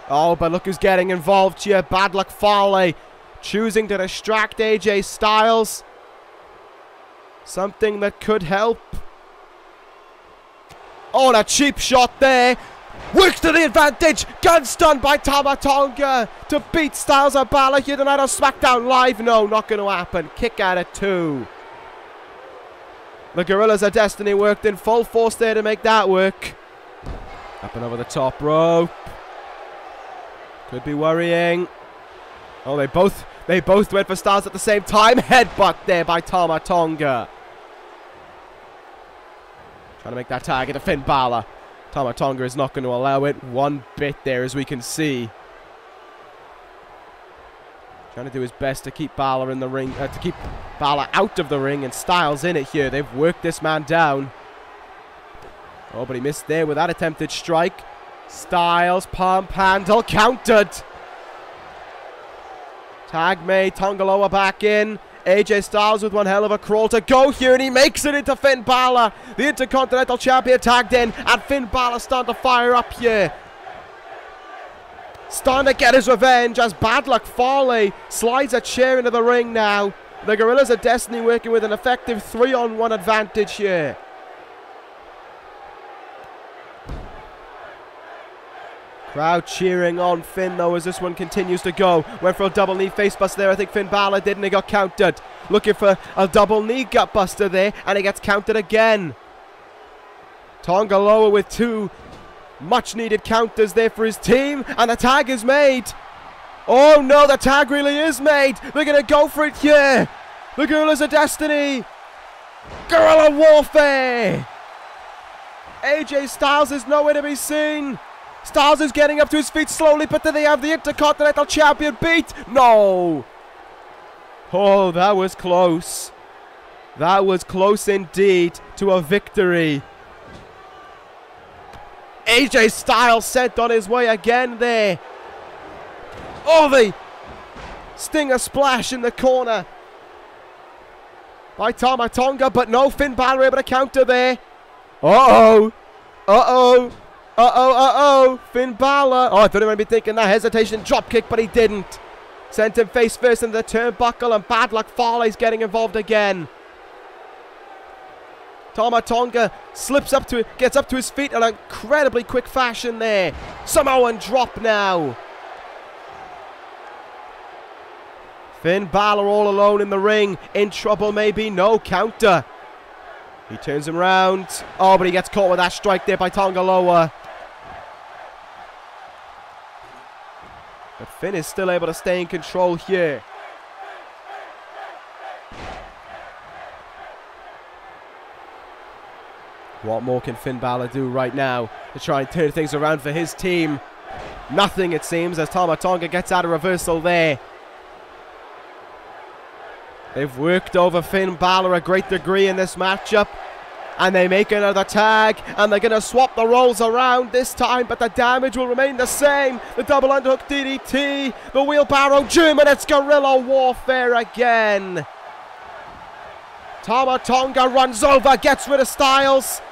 Oh, but look who's getting involved here. Bad luck Fale choosing to distract AJ Styles. Something that could help. Oh, and a cheap shot there. Works to the advantage. Gun stun by Tama Tonga to beat Styles and Bálor here tonight on Smackdown Live. No, not going to happen. Kick out at 2. The Gorillas of Destiny worked in full force there to make that work. Up and over the top rope. Could be worrying. Oh, they both went for Styles at the same time. Headbutt there by Tama Tonga. Trying to make that tag into Finn Bálor. Tama Tonga is not going to allow it one bit there, as we can see. Trying to do his best to keep Bálor in the ring, to keep Bálor out of the ring, and Styles in it here. They've worked this man down. Oh, but he missed there with that attempted strike. Styles, pump handle, countered. Tag made, Tonga Loa back in. AJ Styles with one hell of a crawl to go here, and he makes it into Finn Bálor. The Intercontinental Champion tagged in, and Finn Bálor starting to fire up here. Starting to get his revenge as Bad Luck Fale slides a chair into the ring now. The Gorillas of Destiny working with an effective 3-on-1 advantage here. Crowd cheering on Finn, though, as this one continues to go. Went for a double knee facebuster there. I think Finn Bálor did, and he got countered. Looking for a double knee gutbuster there, and he gets countered again. Tonga Loa with 2 much-needed counters there for his team, and the tag is made. Oh, no, the tag really is made. They're going to go for it here. The Gorillas of Destiny. Guerrilla Warfare. AJ Styles is nowhere to be seen. Styles is getting up to his feet slowly, but do they have the Intercontinental Champion beat? No! Oh, that was close. That was close indeed to a victory. AJ Styles sent on his way again there. Oh, the Stinger splash in the corner by Tama Tonga, but no, Finn Bálor able to counter there. Uh-oh. Uh-oh. Uh-oh, uh-oh. Finn Bálor. Oh, I thought he might be thinking that hesitation drop kick, but he didn't. Sent him face first into the turnbuckle, and bad luck, Fale's getting involved again. Tama Tonga slips up to it, gets up to his feet in an incredibly quick fashion there. Samoan drop now. Finn Bálor all alone in the ring. In trouble maybe. No counter. He turns him round. Oh, but he gets caught with that strike there by Tonga Loa. But Finn is still able to stay in control here. What more can Finn Bálor do right now to try and turn things around for his team? Nothing, it seems, as Tama Tonga gets out of reversal there. They've worked over Finn Bálor a great degree in this matchup. And they make another tag. And they're going to swap the roles around this time. But the damage will remain the same. The double underhook DDT. The wheelbarrow German. It's guerrilla warfare again. Tama Tonga runs over. Gets rid of Styles.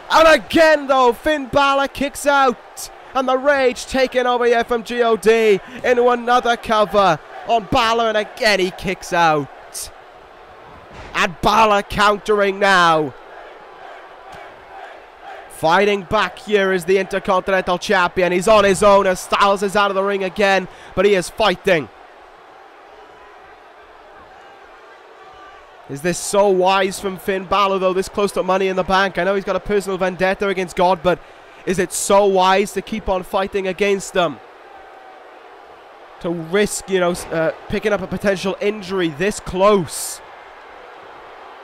And again though, Finn Bálor kicks out. And the rage taken over here from G.O.D. into another cover on Bálor, and again he kicks out. And Bálor countering now. Fighting back here is the Intercontinental Champion. He's on his own as Styles is out of the ring again, but he is fighting. Is this so wise from Finn Bálor though, this close to Money in the Bank? I know he's got a personal vendetta against God, but is it so wise to keep on fighting against them? To risk, you know, picking up a potential injury this close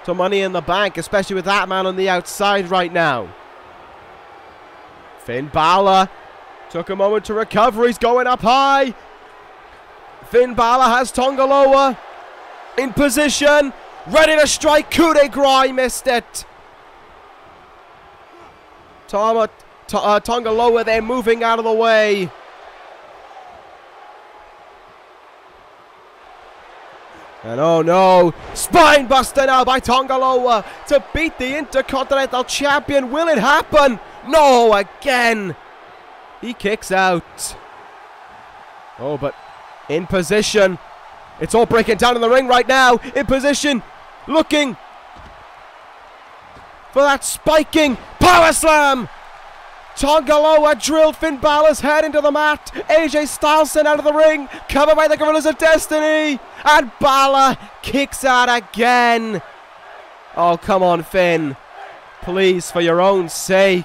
to Money in the Bank, especially with that man on the outside right now. Finn Bálor took a moment to recover. He's going up high. Finn Bálor has Tonga Loa in position, ready to strike. Coup de grace, missed it. Tonga Loa there moving out of the way. And oh no, spine buster now by Tonga Loa to beat the Intercontinental Champion. Will it happen? No, again. He kicks out. Oh, but in position. It's all breaking down in the ring right now. In position, looking for that spiking power slam. Tonga Loa drilled Finn Bálor's head into the mat. AJ Styles sent out of the ring, covered by the Gorillas of Destiny. And Bálor kicks out again. Oh, come on, Finn. Please, for your own sake,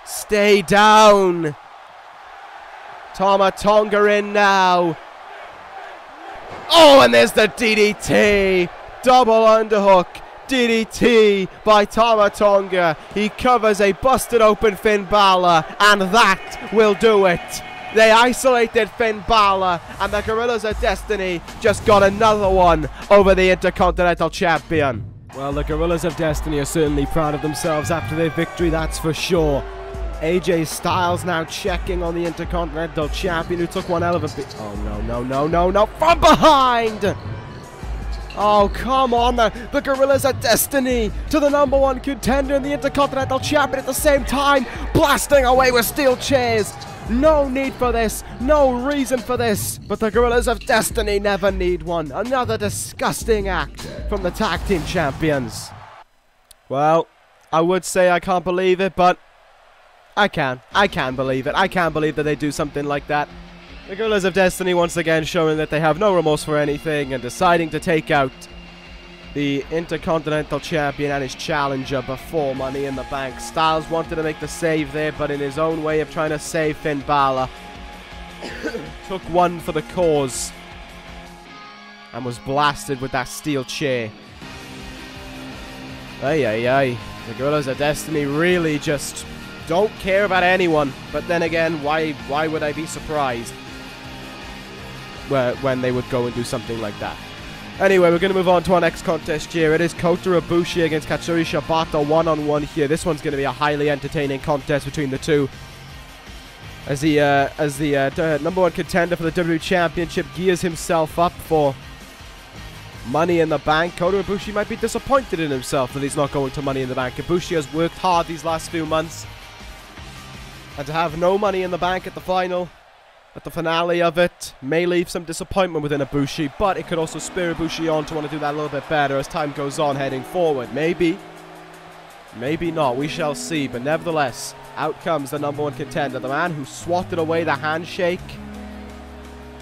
stay down. Tama Tonga in now. Oh, and there's the DDT. Double underhook. DDT by Tama Tonga. He covers a busted open Finn Bálor, and that will do it. They isolated Finn Bálor, and the Gorillas of Destiny just got another one over the Intercontinental Champion. Well, the Gorillas of Destiny are certainly proud of themselves after their victory, that's for sure. AJ Styles now checking on the Intercontinental Champion, who took one hell of a bit. Oh, no, no, no, no, no. From behind! Oh, come on, the Gorillas of Destiny to the #1 contender and the Intercontinental Champion at the same time, blasting away with steel chairs. No need for this, no reason for this, but the Gorillas of Destiny never need one. Another disgusting act from the Tag Team Champions. Well, I would say I can't believe it, but I can believe it. I can believe that they do something like that. The Gorillas of Destiny once again showing that they have no remorse for anything and deciding to take out the Intercontinental Champion and his challenger before Money in the Bank. Styles wanted to make the save there, but in his own way of trying to save Finn Bálor, took one for the cause and was blasted with that steel chair. Ay, ay, ay. The Gorillas of Destiny really just don't care about anyone. But then again, why would I be surprised when they would go and do something like that? Anyway, we're going to move on to our next contest here. It is Kota Ibushi against Katsuyori Shibata one-on-one here. This one's going to be a highly entertaining contest between the two. as the number one contender for the WWE Championship gears himself up for Money in the Bank. Kota Ibushi might be disappointed in himself that he's not going to Money in the Bank. Ibushi has worked hard these last few months, and to have no Money in the Bank at the finale of it may leave some disappointment within Ibushi, but it could also spur Ibushi on to want to do that a little bit better as time goes on heading forward. Maybe not, we shall see, but nevertheless, out comes the number one contender, the man who swatted away the handshake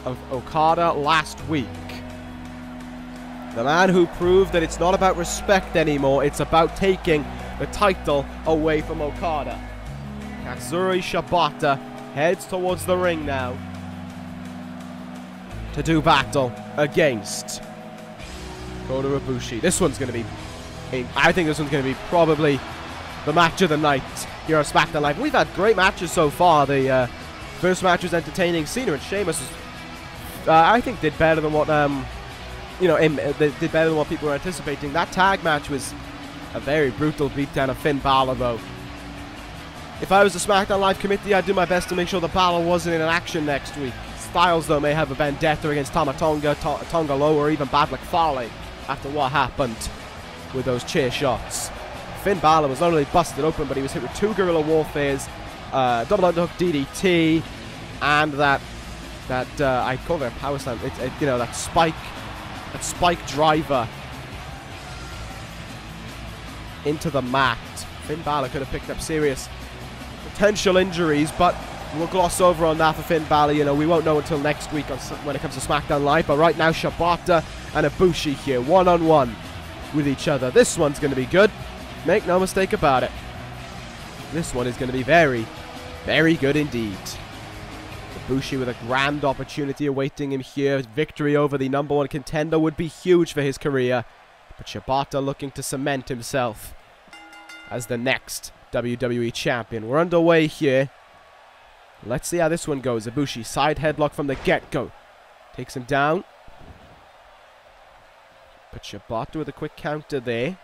of Okada last week. The man who proved that it's not about respect anymore, it's about taking the title away from Okada. Katsuyori Shibata heads towards the ring now to do battle against Kota Ibushi. This one's going to be, I think this one's going to be probably the match of the night here on Smackdown Live. We've had great matches so far. The first match was entertaining. Cena and Sheamus was, I think, did better than what they did better than what people were anticipating. That tag match was a very brutal beatdown of Finn Bálor, though. If I was the Smackdown Live committee, I'd do my best to make sure that Bálor wasn't in action next week. Styles, though, may have a vendetta against Tama Tonga, Tonga Low, or even bad luck Fale after what happened with those chair shots. Finn Bálor was not only busted open, but he was hit with 2 Guerrilla Warfares, double underhook DDT, and that I call it a power slam. That spike driver into the mat. Finn Bálor could have picked up serious potential injuries, but we'll gloss over on that for Finn Bálor. We won't know until next week when it comes to SmackDown Live, but right now Shibata and Ibushi here, one-on-one with each other. This one's going to be good. Make no mistake about it. This one is going to be very, very good indeed. Ibushi with a grand opportunity awaiting him here. Victory over the number one contender would be huge for his career. But Shibata looking to cement himself as the next WWE Champion. We're underway here. Let's see how this one goes. Ibushi, side headlock from the get-go. Takes him down. But Shibata with a quick counter there.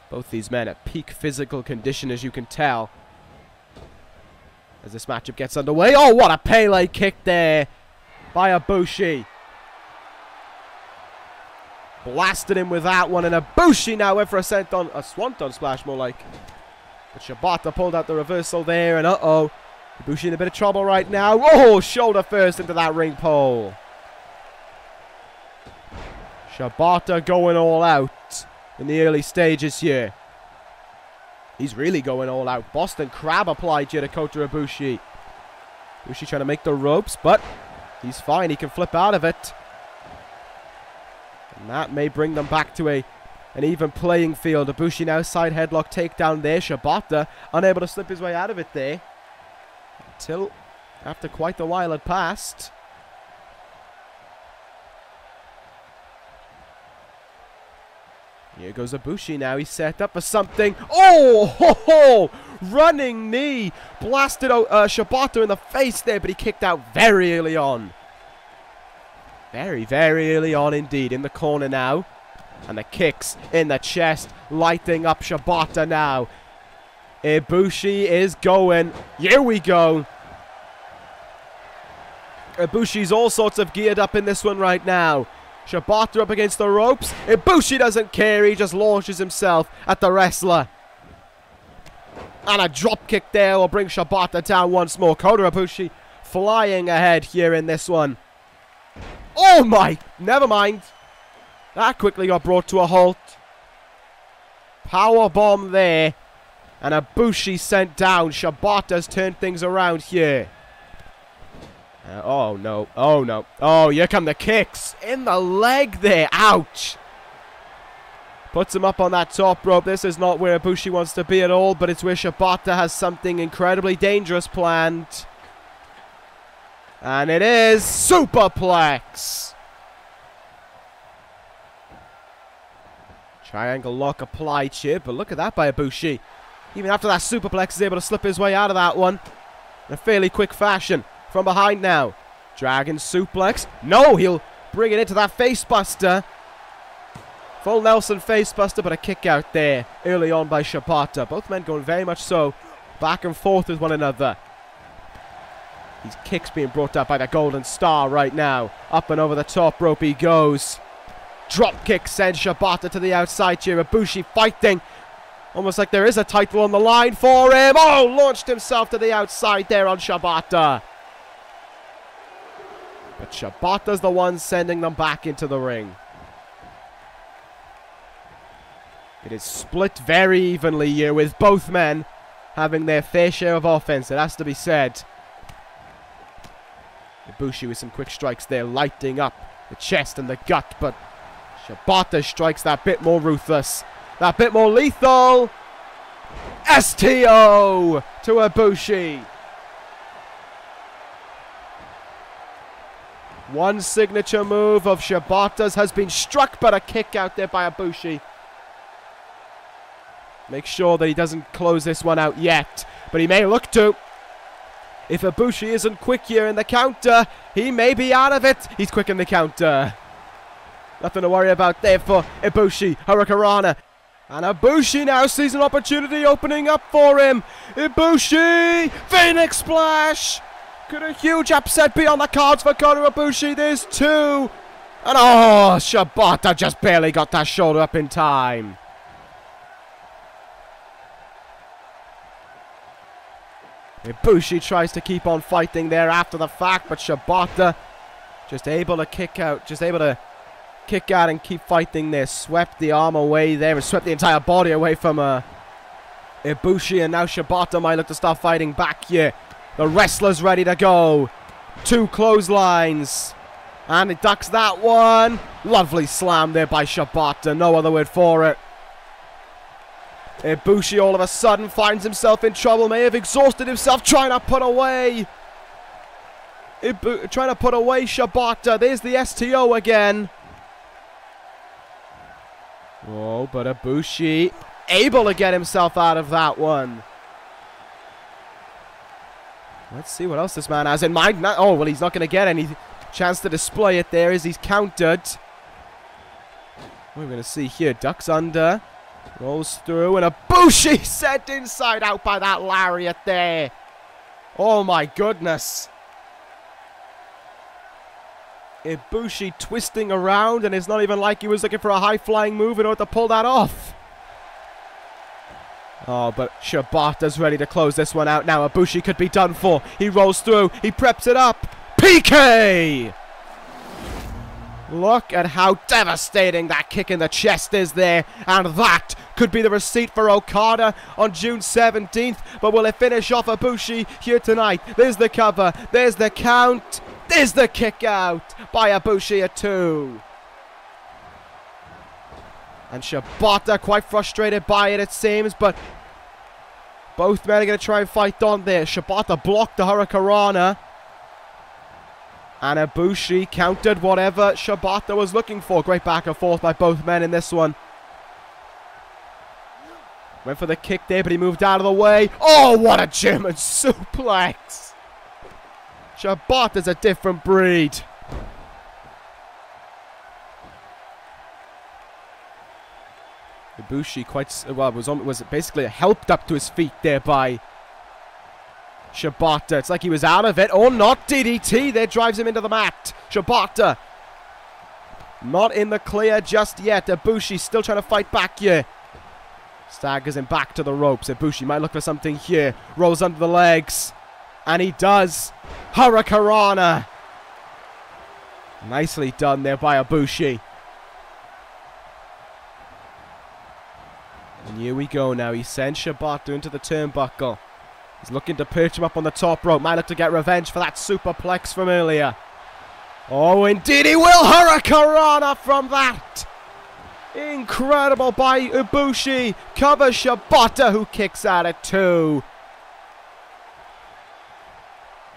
Both these men at peak physical condition, as you can tell, as this matchup gets underway. Oh, what a Pele kick there by Ibushi. Blasted him with that one, and Ibushi now went for a swanton splash, more like. But Shibata pulled out the reversal there, and uh-oh. Ibushi in a bit of trouble right now. Oh, shoulder first into that ring pole. Shibata going all out in the early stages here. He's really going all out. Boston Crab applied here to Kota Ibushi. Ibushi trying to make the ropes, but he's fine. He can flip out of it. And that may bring them back to an even playing field. Ibushi now side headlock takedown there. Shibata unable to slip his way out of it there. Until after quite a while had passed. Here goes Ibushi now. He's set up for something. Oh! Ho, ho! Running knee. Blasted Shibata in the face there, but he kicked out very early on. Very, very early on indeed. In the corner now. And the kicks in the chest. Lighting up Shibata now. Ibushi is going. Here we go. Ibushi's all sorts of geared up in this one right now. Shibata up against the ropes. Ibushi doesn't care. He just launches himself at the wrestler. And a drop kick there will bring Shibata down once more. Kota Ibushi flying ahead here in this one. Oh my! Never mind. That quickly got brought to a halt. Powerbomb there. And Ibushi sent down. Shibata's turned things around here. Oh no, oh no. Oh, here come the kicks. In the leg there, ouch. Puts him up on that top rope. This is not where Ibushi wants to be at all, but it's where Shibata has something incredibly dangerous planned. And it is superplex. Triangle lock applied here, but look at that by Ibushi. Even after that superplex, is able to slip his way out of that one in a fairly quick fashion. From behind now. Dragon suplex. No, he'll bring it into that facebuster. Full Nelson facebuster, but a kick out there early on by Shibata. Both men going very much so back and forth with one another. These kicks being brought up by the Golden Star right now. Up and over the top rope he goes. Drop kick sends Shibata to the outside here. Ibushi fighting. Almost like there is a title on the line for him. Oh, launched himself to the outside there on Shibata. But Shibata's the one sending them back into the ring. It is split very evenly here with both men having their fair share of offense. It has to be said. Ibushi with some quick strikes there, lighting up the chest and the gut. But Shibata strikes that bit more ruthless. That bit more lethal. STO to Ibushi. One signature move of Shibata's has been struck, but a kick out there by Ibushi. Make sure that he doesn't close this one out yet, but he may look to. If Ibushi isn't quick here in the counter, he may be out of it. He's quick in the counter. Nothing to worry about there for Ibushi. Hurricanrana. And Ibushi now sees an opportunity opening up for him. Ibushi! Phoenix Splash! Could a huge upset be on the cards for Kota Ibushi? There's two. And oh, Shibata just barely got that shoulder up in time. Ibushi tries to keep on fighting there after the fact, but Shibata just able to kick out, and keep fighting there. Swept the arm away there and swept the entire body away from Ibushi, and now Shibata might look to start fighting back here. The wrestler's ready to go. Two clotheslines. And he ducks that one. Lovely slam there by Shibata. No other word for it. Ibushi all of a sudden finds himself in trouble. May have exhausted himself trying to put away. Trying to put away Shibata. There's the STO again. Oh, but Ibushi able to get himself out of that one. Let's see what else this man has in mind. Oh, well, he's not going to get any chance to display it there as he's countered. What are we going to see here? Ducks under. Rolls through. And Ibushi sent inside out by that lariat there. Oh, my goodness. Ibushi twisting around, and it's not even like he was looking for a high-flying move in order to pull that off. Oh, but Shibata's ready to close this one out now. Ibushi could be done for. He rolls through. He preps it up. PK! Look at how devastating that kick in the chest is there. And that could be the receipt for Okada on June 17th. But will it finish off Ibushi here tonight? There's the cover. There's the count. There's the kick out by Ibushi at 2. And Shibata quite frustrated by it seems, but both men are going to try and fight on there. Shibata blocked the Hurricanrana. And Ibushi countered whatever Shibata was looking for. Great back and forth by both men in this one. Went for the kick there, but he moved out of the way. Oh, what a German suplex. Shibata's a different breed. Ibushi was basically helped up to his feet there by Shibata. It's like he was out of it. Or not. DDT there drives him into the mat. Shibata not in the clear just yet. Ibushi still trying to fight back here. Staggers him back to the ropes. Ibushi might look for something here. Rolls under the legs. And he does. Hurricanrana. Nicely done there by Ibushi. And here we go now. He sends Shibata into the turnbuckle. He's looking to perch him up on the top rope. Might look to get revenge for that superplex from earlier. Oh, indeed he will. Hurricanrana from that. Incredible by Ibushi. Covers Shibata, who kicks out at 2.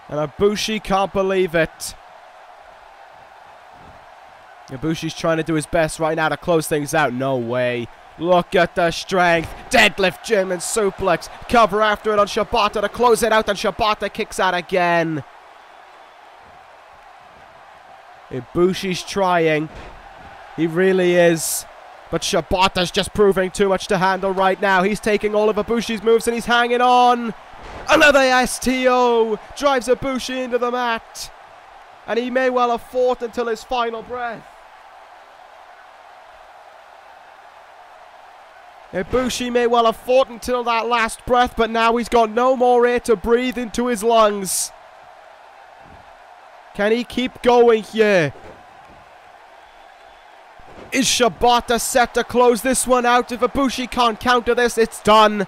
And Ibushi can't believe it. Ibushi's trying to do his best right now to close things out. No way. Look at the strength. Deadlift German suplex. Cover after it on Shibata to close it out. And Shibata kicks out again. Ibushi's trying. He really is. But Shibata's just proving too much to handle right now. He's taking all of Ibushi's moves and he's hanging on. Another STO. Drives Ibushi into the mat. And he may well have fought until his final breath. Ibushi may well have fought until that last breath, but now he's got no more air to breathe into his lungs. Can he keep going here? Is Shibata set to close this one out? If Ibushi can't counter this, it's done.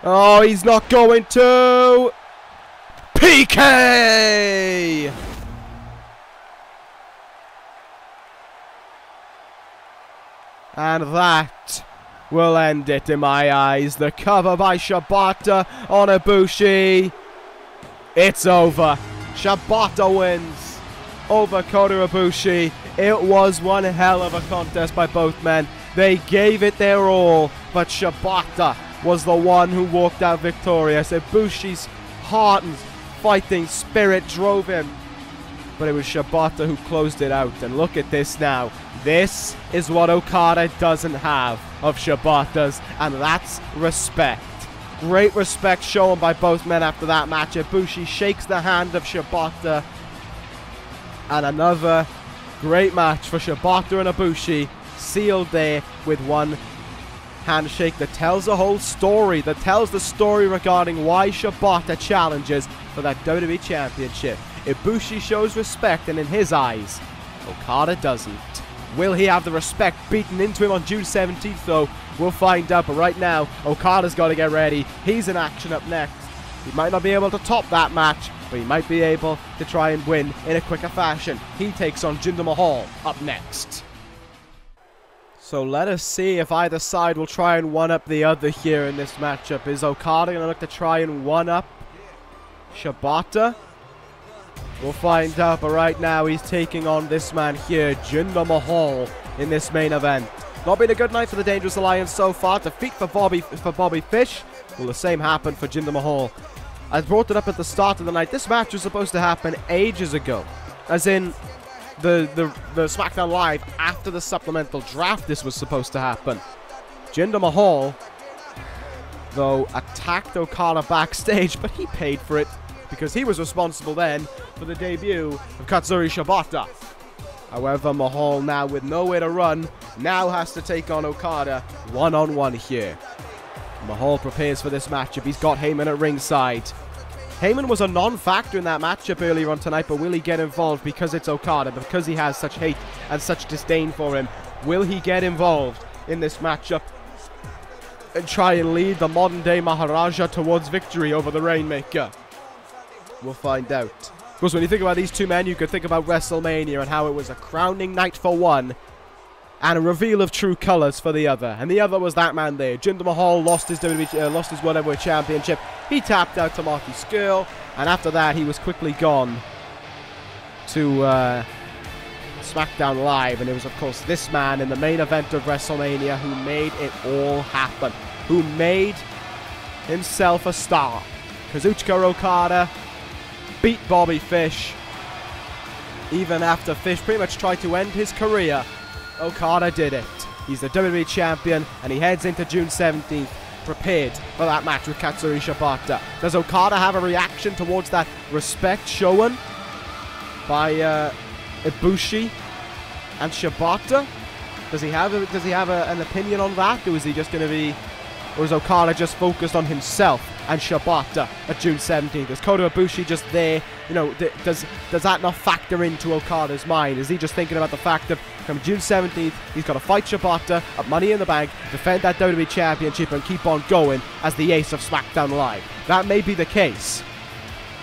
Oh, he's not going to. PK! And that will end it in my eyes. The cover by Shibata on Ibushi. It's over. Shibata wins over Kota Ibushi. It was one hell of a contest by both men. They gave it their all, but Shibata was the one who walked out victorious. Ibushi's heart and fighting spirit drove him, but it was Shibata who closed it out. And look at this now. This is what Okada doesn't have of Shibata's, and that's respect. Great respect shown by both men after that match. Ibushi shakes the hand of Shibata, and another great match for Shibata and Ibushi, sealed there with one handshake that tells the whole story, that tells the story regarding why Shibata challenges for that WWE Championship. Ibushi shows respect, and in his eyes, Okada doesn't. Will he have the respect beaten into him on June 17th, though? We'll find out, but right now, Okada's got to get ready. He's in action up next. He might not be able to top that match, but he might be able to try and win in a quicker fashion. He takes on Jinder Mahal up next. So let us see if either side will try and one-up the other here in this matchup. Is Okada going to look to try and one-up Shibata? We'll find out, but right now he's taking on this man here, Jinder Mahal, in this main event. Not been a good night for the Dangerous Alliance so far. Defeat for Bobby Fish. Will the same happen for Jinder Mahal? I brought it up at the start of the night. This match was supposed to happen ages ago. As in, the Smackdown Live after the supplemental draft, this was supposed to happen. Jinder Mahal, though, attacked Okada backstage, but he paid for it, because he was responsible then for the debut of Katsuyori Shibata. However, Mahal, now with nowhere to run, now has to take on Okada one-on-one here. Mahal prepares for this matchup. He's got Heyman at ringside. Heyman was a non-factor in that matchup earlier on tonight, but will he get involved because it's Okada, because he has such hate and such disdain for him? Will he get involved in this matchup and try and lead the modern-day Maharaja towards victory over the Rainmaker? We'll find out. Of course, when you think about these two men, you could think about WrestleMania and how it was a crowning night for one and a reveal of true colors for the other. And the other was that man there. Jinder Mahal lost his World Heavyweight Championship. He tapped out to Marty Scurll, and after that, he was quickly gone to SmackDown Live. And it was, of course, this man in the main event of WrestleMania who made it all happen, who made himself a star. Kazuchika Okada beat Bobby Fish. Even after Fish pretty much tried to end his career, Okada did it. He's the WWE Champion, and he heads into June 17th, prepared for that match with Katsuyori Shibata. Does Okada have a reaction towards that respect shown by Ibushi and Shibata? Does he have an opinion on that, or is he just going to be, or is Okada just focused on himself and Shibata at June 17th? Is Kota Ibushi just there? You know, does that not factor into Okada's mind? Is he just thinking about the fact that come June 17th, he's got to fight Shibata at Money in the Bank, defend that WWE Championship, and keep on going as the ace of SmackDown Live? That may be the case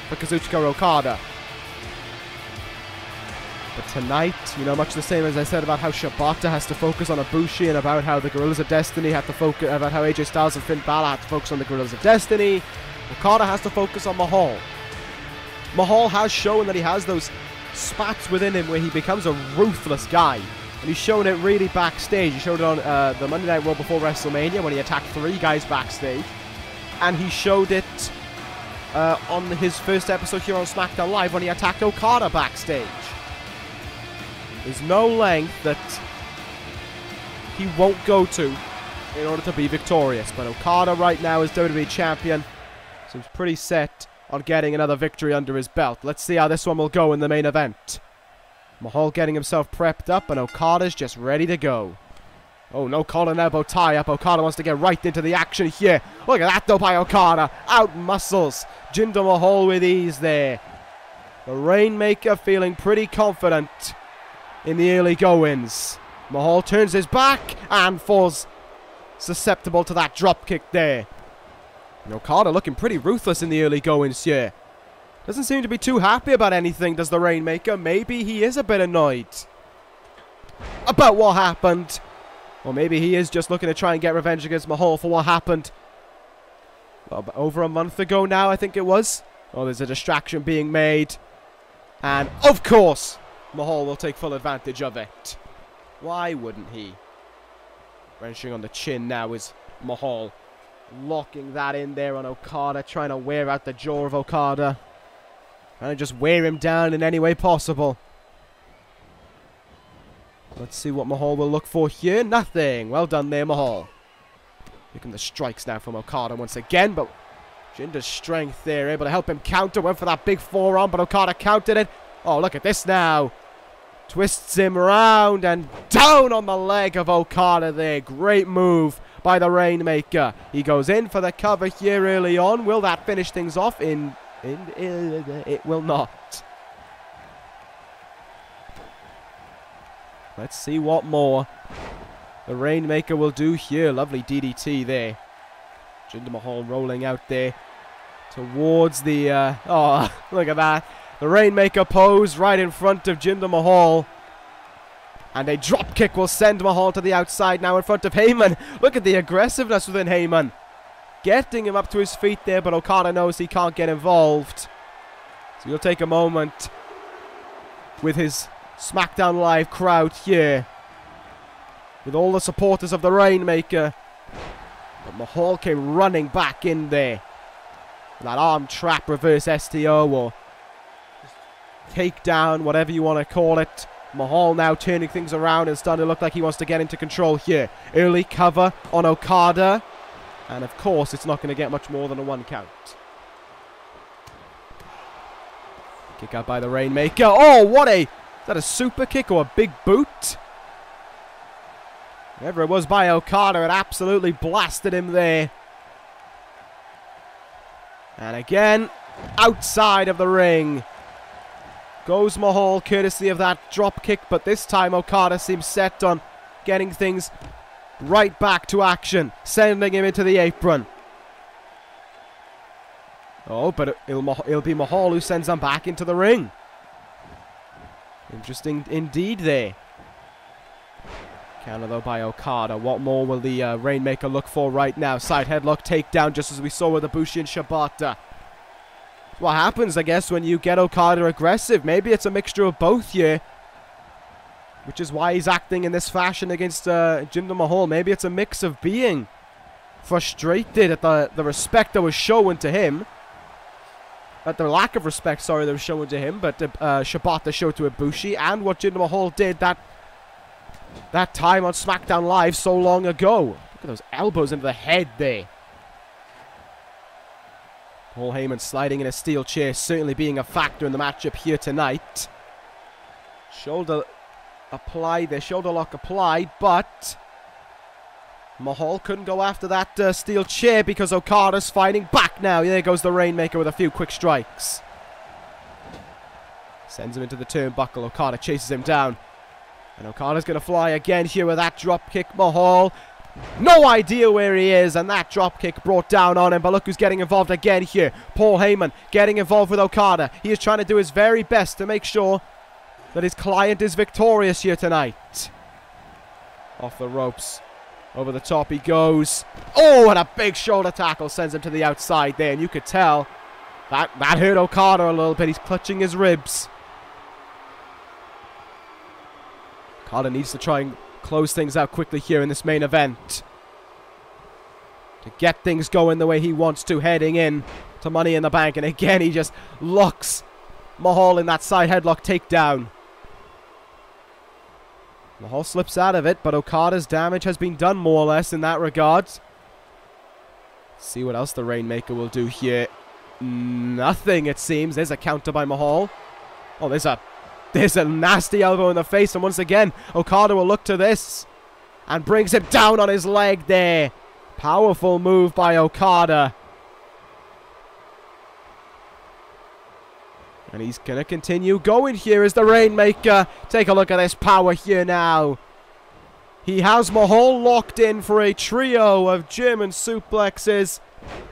for Kazuchika Okada. But tonight, you know, much the same as I said about how Shibata has to focus on Ibushi and about how the Guerrillas of Destiny have to focus, about how AJ Styles and Finn Balor have to focus on the Guerrillas of Destiny, Okada has to focus on Mahal. Mahal has shown that he has those spats within him where he becomes a ruthless guy. And he's shown it really backstage. He showed it on the Monday Night Raw before WrestleMania when he attacked 3 guys backstage. And he showed it on his first episode here on SmackDown Live when he attacked Okada backstage. There's no length that he won't go to in order to be victorious. But Okada right now is WWE Champion. Seems pretty set on getting another victory under his belt. Let's see how this one will go in the main event. Mahal getting himself prepped up, and Okada's just ready to go. Oh, no collar elbow tie-up. Okada wants to get right into the action here. Look at that, though, by Okada. Out muscles Jinder Mahal with ease there. The Rainmaker feeling pretty confident in the early goings. Mahal turns his back and falls susceptible to that drop kick there. And Okada looking pretty ruthless in the early goings here. Doesn't seem to be too happy about anything, does the Rainmaker? Maybe he is a bit annoyed about what happened. Or maybe he is just looking to try and get revenge against Mahal for what happened over a month ago now, I think it was. Oh, there's a distraction being made. And, of course, Mahal will take full advantage of it. Why wouldn't he? Wrenching on the chin now is Mahal. Locking that in there on Okada, trying to wear out the jaw of Okada. Trying to just wear him down in any way possible. Let's see what Mahal will look for here. Nothing. Well done there, Mahal. Picking the strikes now from Okada once again, but Jinder's strength there, able to help him counter. Went for that big forearm, but Okada countered it. Oh, look at this now. Twists him around and down on the leg of Okada there. Great move by the Rainmaker. He goes in for the cover here early on. Will that finish things off? It will not. Let's see what more the Rainmaker will do here. Lovely DDT there. Jinder Mahal rolling out there towards the... oh, look at that. The Rainmaker pose right in front of Jinder Mahal. And a drop kick will send Mahal to the outside now in front of Heyman. Look at the aggressiveness within Heyman. Getting him up to his feet there, but Okada knows he can't get involved. So he'll take a moment with his Smackdown Live crowd here, with all the supporters of the Rainmaker. But Mahal came running back in there. That arm trap reverse STO or takedown, whatever you want to call it. Mahal now turning things around and starting to look like he wants to get into control here. Early cover on Okada. And of course, it's not going to get much more than a 1 count. Kick out by the Rainmaker. Oh, what a... Is that a super kick or a big boot? Whatever it was by Okada, it absolutely blasted him there. And again, outside of the ring goes Mahal, courtesy of that drop kick. But this time Okada seems set on getting things right back to action, sending him into the apron. Oh, but it'll be Mahal who sends him back into the ring. Interesting indeed there. Counter though by Okada. What more will the Rainmaker look for right now? Side headlock takedown, just as we saw with Ibushi and Shibata. What happens, I guess, when you get Okada aggressive? Maybe it's a mixture of both here, which is why he's acting in this fashion against Jinder Mahal. Maybe it's a mix of being frustrated at the respect that was shown to him. At the lack of respect, sorry, that was shown to him. But Shibata showed to Ibushi. And what Jinder Mahal did that time on Smackdown Live so long ago. Look at those elbows into the head there. Paul Heyman sliding in a steel chair, certainly being a factor in the matchup here tonight. Shoulder applied there, shoulder lock applied, but Mahal couldn't go after that steel chair because Okada's fighting back now. There goes the Rainmaker with a few quick strikes. Sends him into the turnbuckle. Okada chases him down. And Okada's going to fly again here with that drop kick. Mahal, no idea where he is, and that drop kick brought down on him. But look who's getting involved again here. Paul Heyman getting involved with Okada. He is trying to do his very best to make sure that his client is victorious here tonight. Off the ropes. Over the top he goes. Oh, and a big shoulder tackle sends him to the outside there. And you could tell that hurt Okada a little bit. He's clutching his ribs. Okada needs to try and close things out quickly here in this main event to get things going the way he wants to, heading in to Money in the Bank. And again, he just locks Mahal in that side headlock takedown. Mahal slips out of it, but Okada's damage has been done more or less in that regard. See what else the Rainmaker will do here. Nothing, it seems. There's a counter by Mahal. Oh, there's a nasty elbow in the face, and once again, Okada will look to this and brings him down on his leg there. Powerful move by Okada. And he's going to continue going here as the Rainmaker. Take a look at this power here now. He has Mahal locked in for a trio of German suplexes.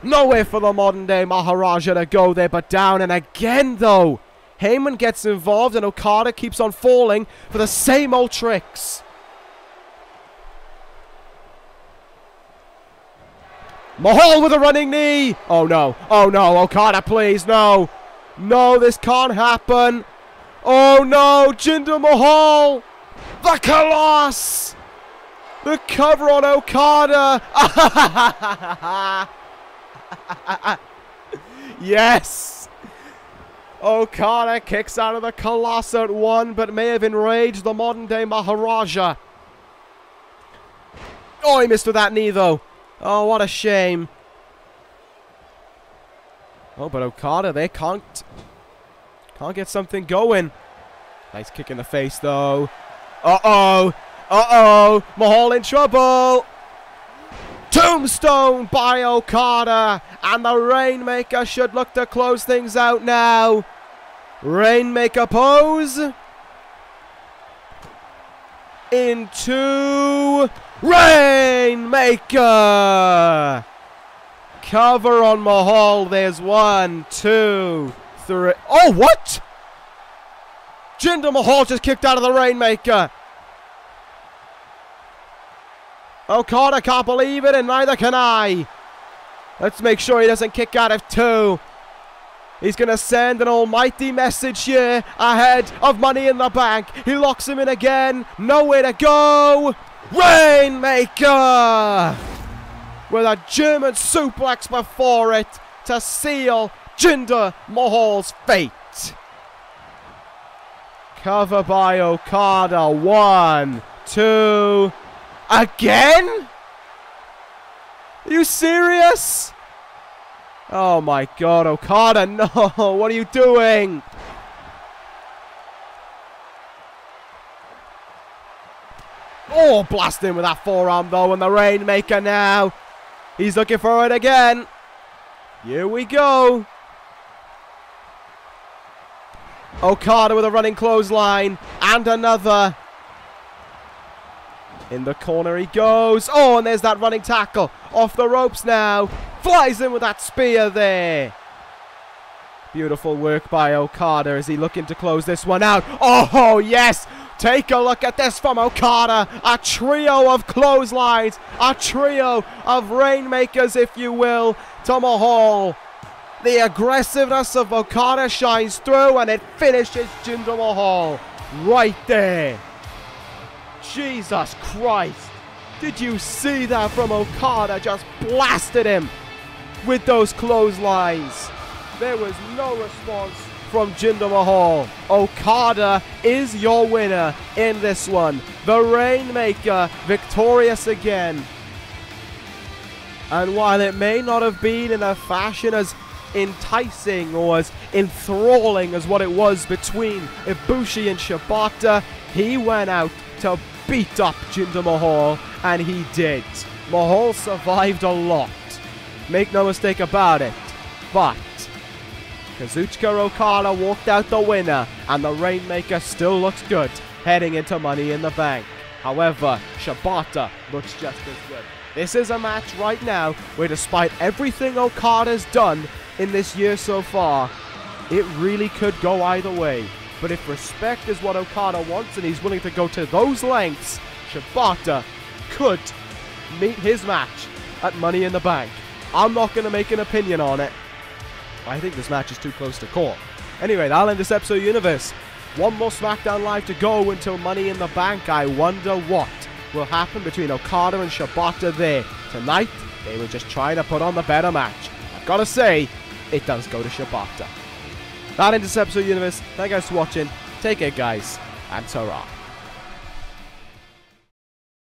Nowhere for the modern day Maharaja to go there, but down. And again, though, Heyman gets involved and Okada keeps on falling for the same old tricks. Mahal with a running knee. Oh, no. Oh, no. Okada, please. No. No, this can't happen. Oh, no. Jinder Mahal. The Colossus. The cover on Okada. Yes. Okada kicks out of the Colossus at 1, but may have enraged the modern day Maharaja. Oh, he missed with that knee, though. Oh, what a shame. Oh, but Okada, they can't get something going. Nice kick in the face, though. Uh-oh. Uh-oh. Mahal in trouble. Tombstone by Okada. And the Rainmaker should look to close things out now. Rainmaker pose. Into Rainmaker. Cover on Mahal. There's 1, 2, 3. Oh, what? Jinder Mahal just kicked out of the Rainmaker. Okada can't believe it, and neither can I. Let's make sure he doesn't kick out of 2. He's going to send an almighty message here ahead of Money in the Bank. He locks him in again. Nowhere to go. Rainmaker! With a German suplex before it to seal Jinder Mahal's fate. Cover by Okada. 1, 2. Again? Are you serious? Oh my god, Okada, no! What are you doing? Oh, blasting with that forearm though, and the Rainmaker now. He's looking for it again. Here we go. Okada with a running clothesline, and another. In the corner he goes. Oh, and there's that running tackle. Off the ropes now. Flies in with that spear there. Beautiful work by Okada as he looking to close this one out. Oh, yes. Take a look at this from Okada. A trio of clotheslines. A trio of Rainmakers, if you will, to Mahal. The aggressiveness of Okada shines through, and it finishes Jinder Mahal right there. Jesus Christ. Did you see that from Okada? Just blasted him with those clotheslines. There was no response from Jinder Mahal. Okada is your winner in this one. The Rainmaker victorious again. And while it may not have been in a fashion as enticing or as enthralling as what it was between Ibushi and Shibata, he went out to beat up Jinder Mahal, and he did. Mahal survived a lot. Make no mistake about it. But Kazuchika Okada walked out the winner, and the Rainmaker still looks good heading into Money in the Bank. However, Shibata looks just as good. This is a match right now where, despite everything Okada's done in this year so far, it really could go either way. But if respect is what Okada wants and he's willing to go to those lengths, Shibata could meet his match at Money in the Bank. I'm not going to make an opinion on it. I think this match is too close to call. Anyway, that'll end this episode of Universe. One more Smackdown Live to go until Money in the Bank. I wonder what will happen between Okada and Shibata there. Tonight, they were just trying to put on the better match. I've got to say, it does go to Shibata. That ends this episode of Universe. Thank you guys for watching. Take care, guys, and ta-ra.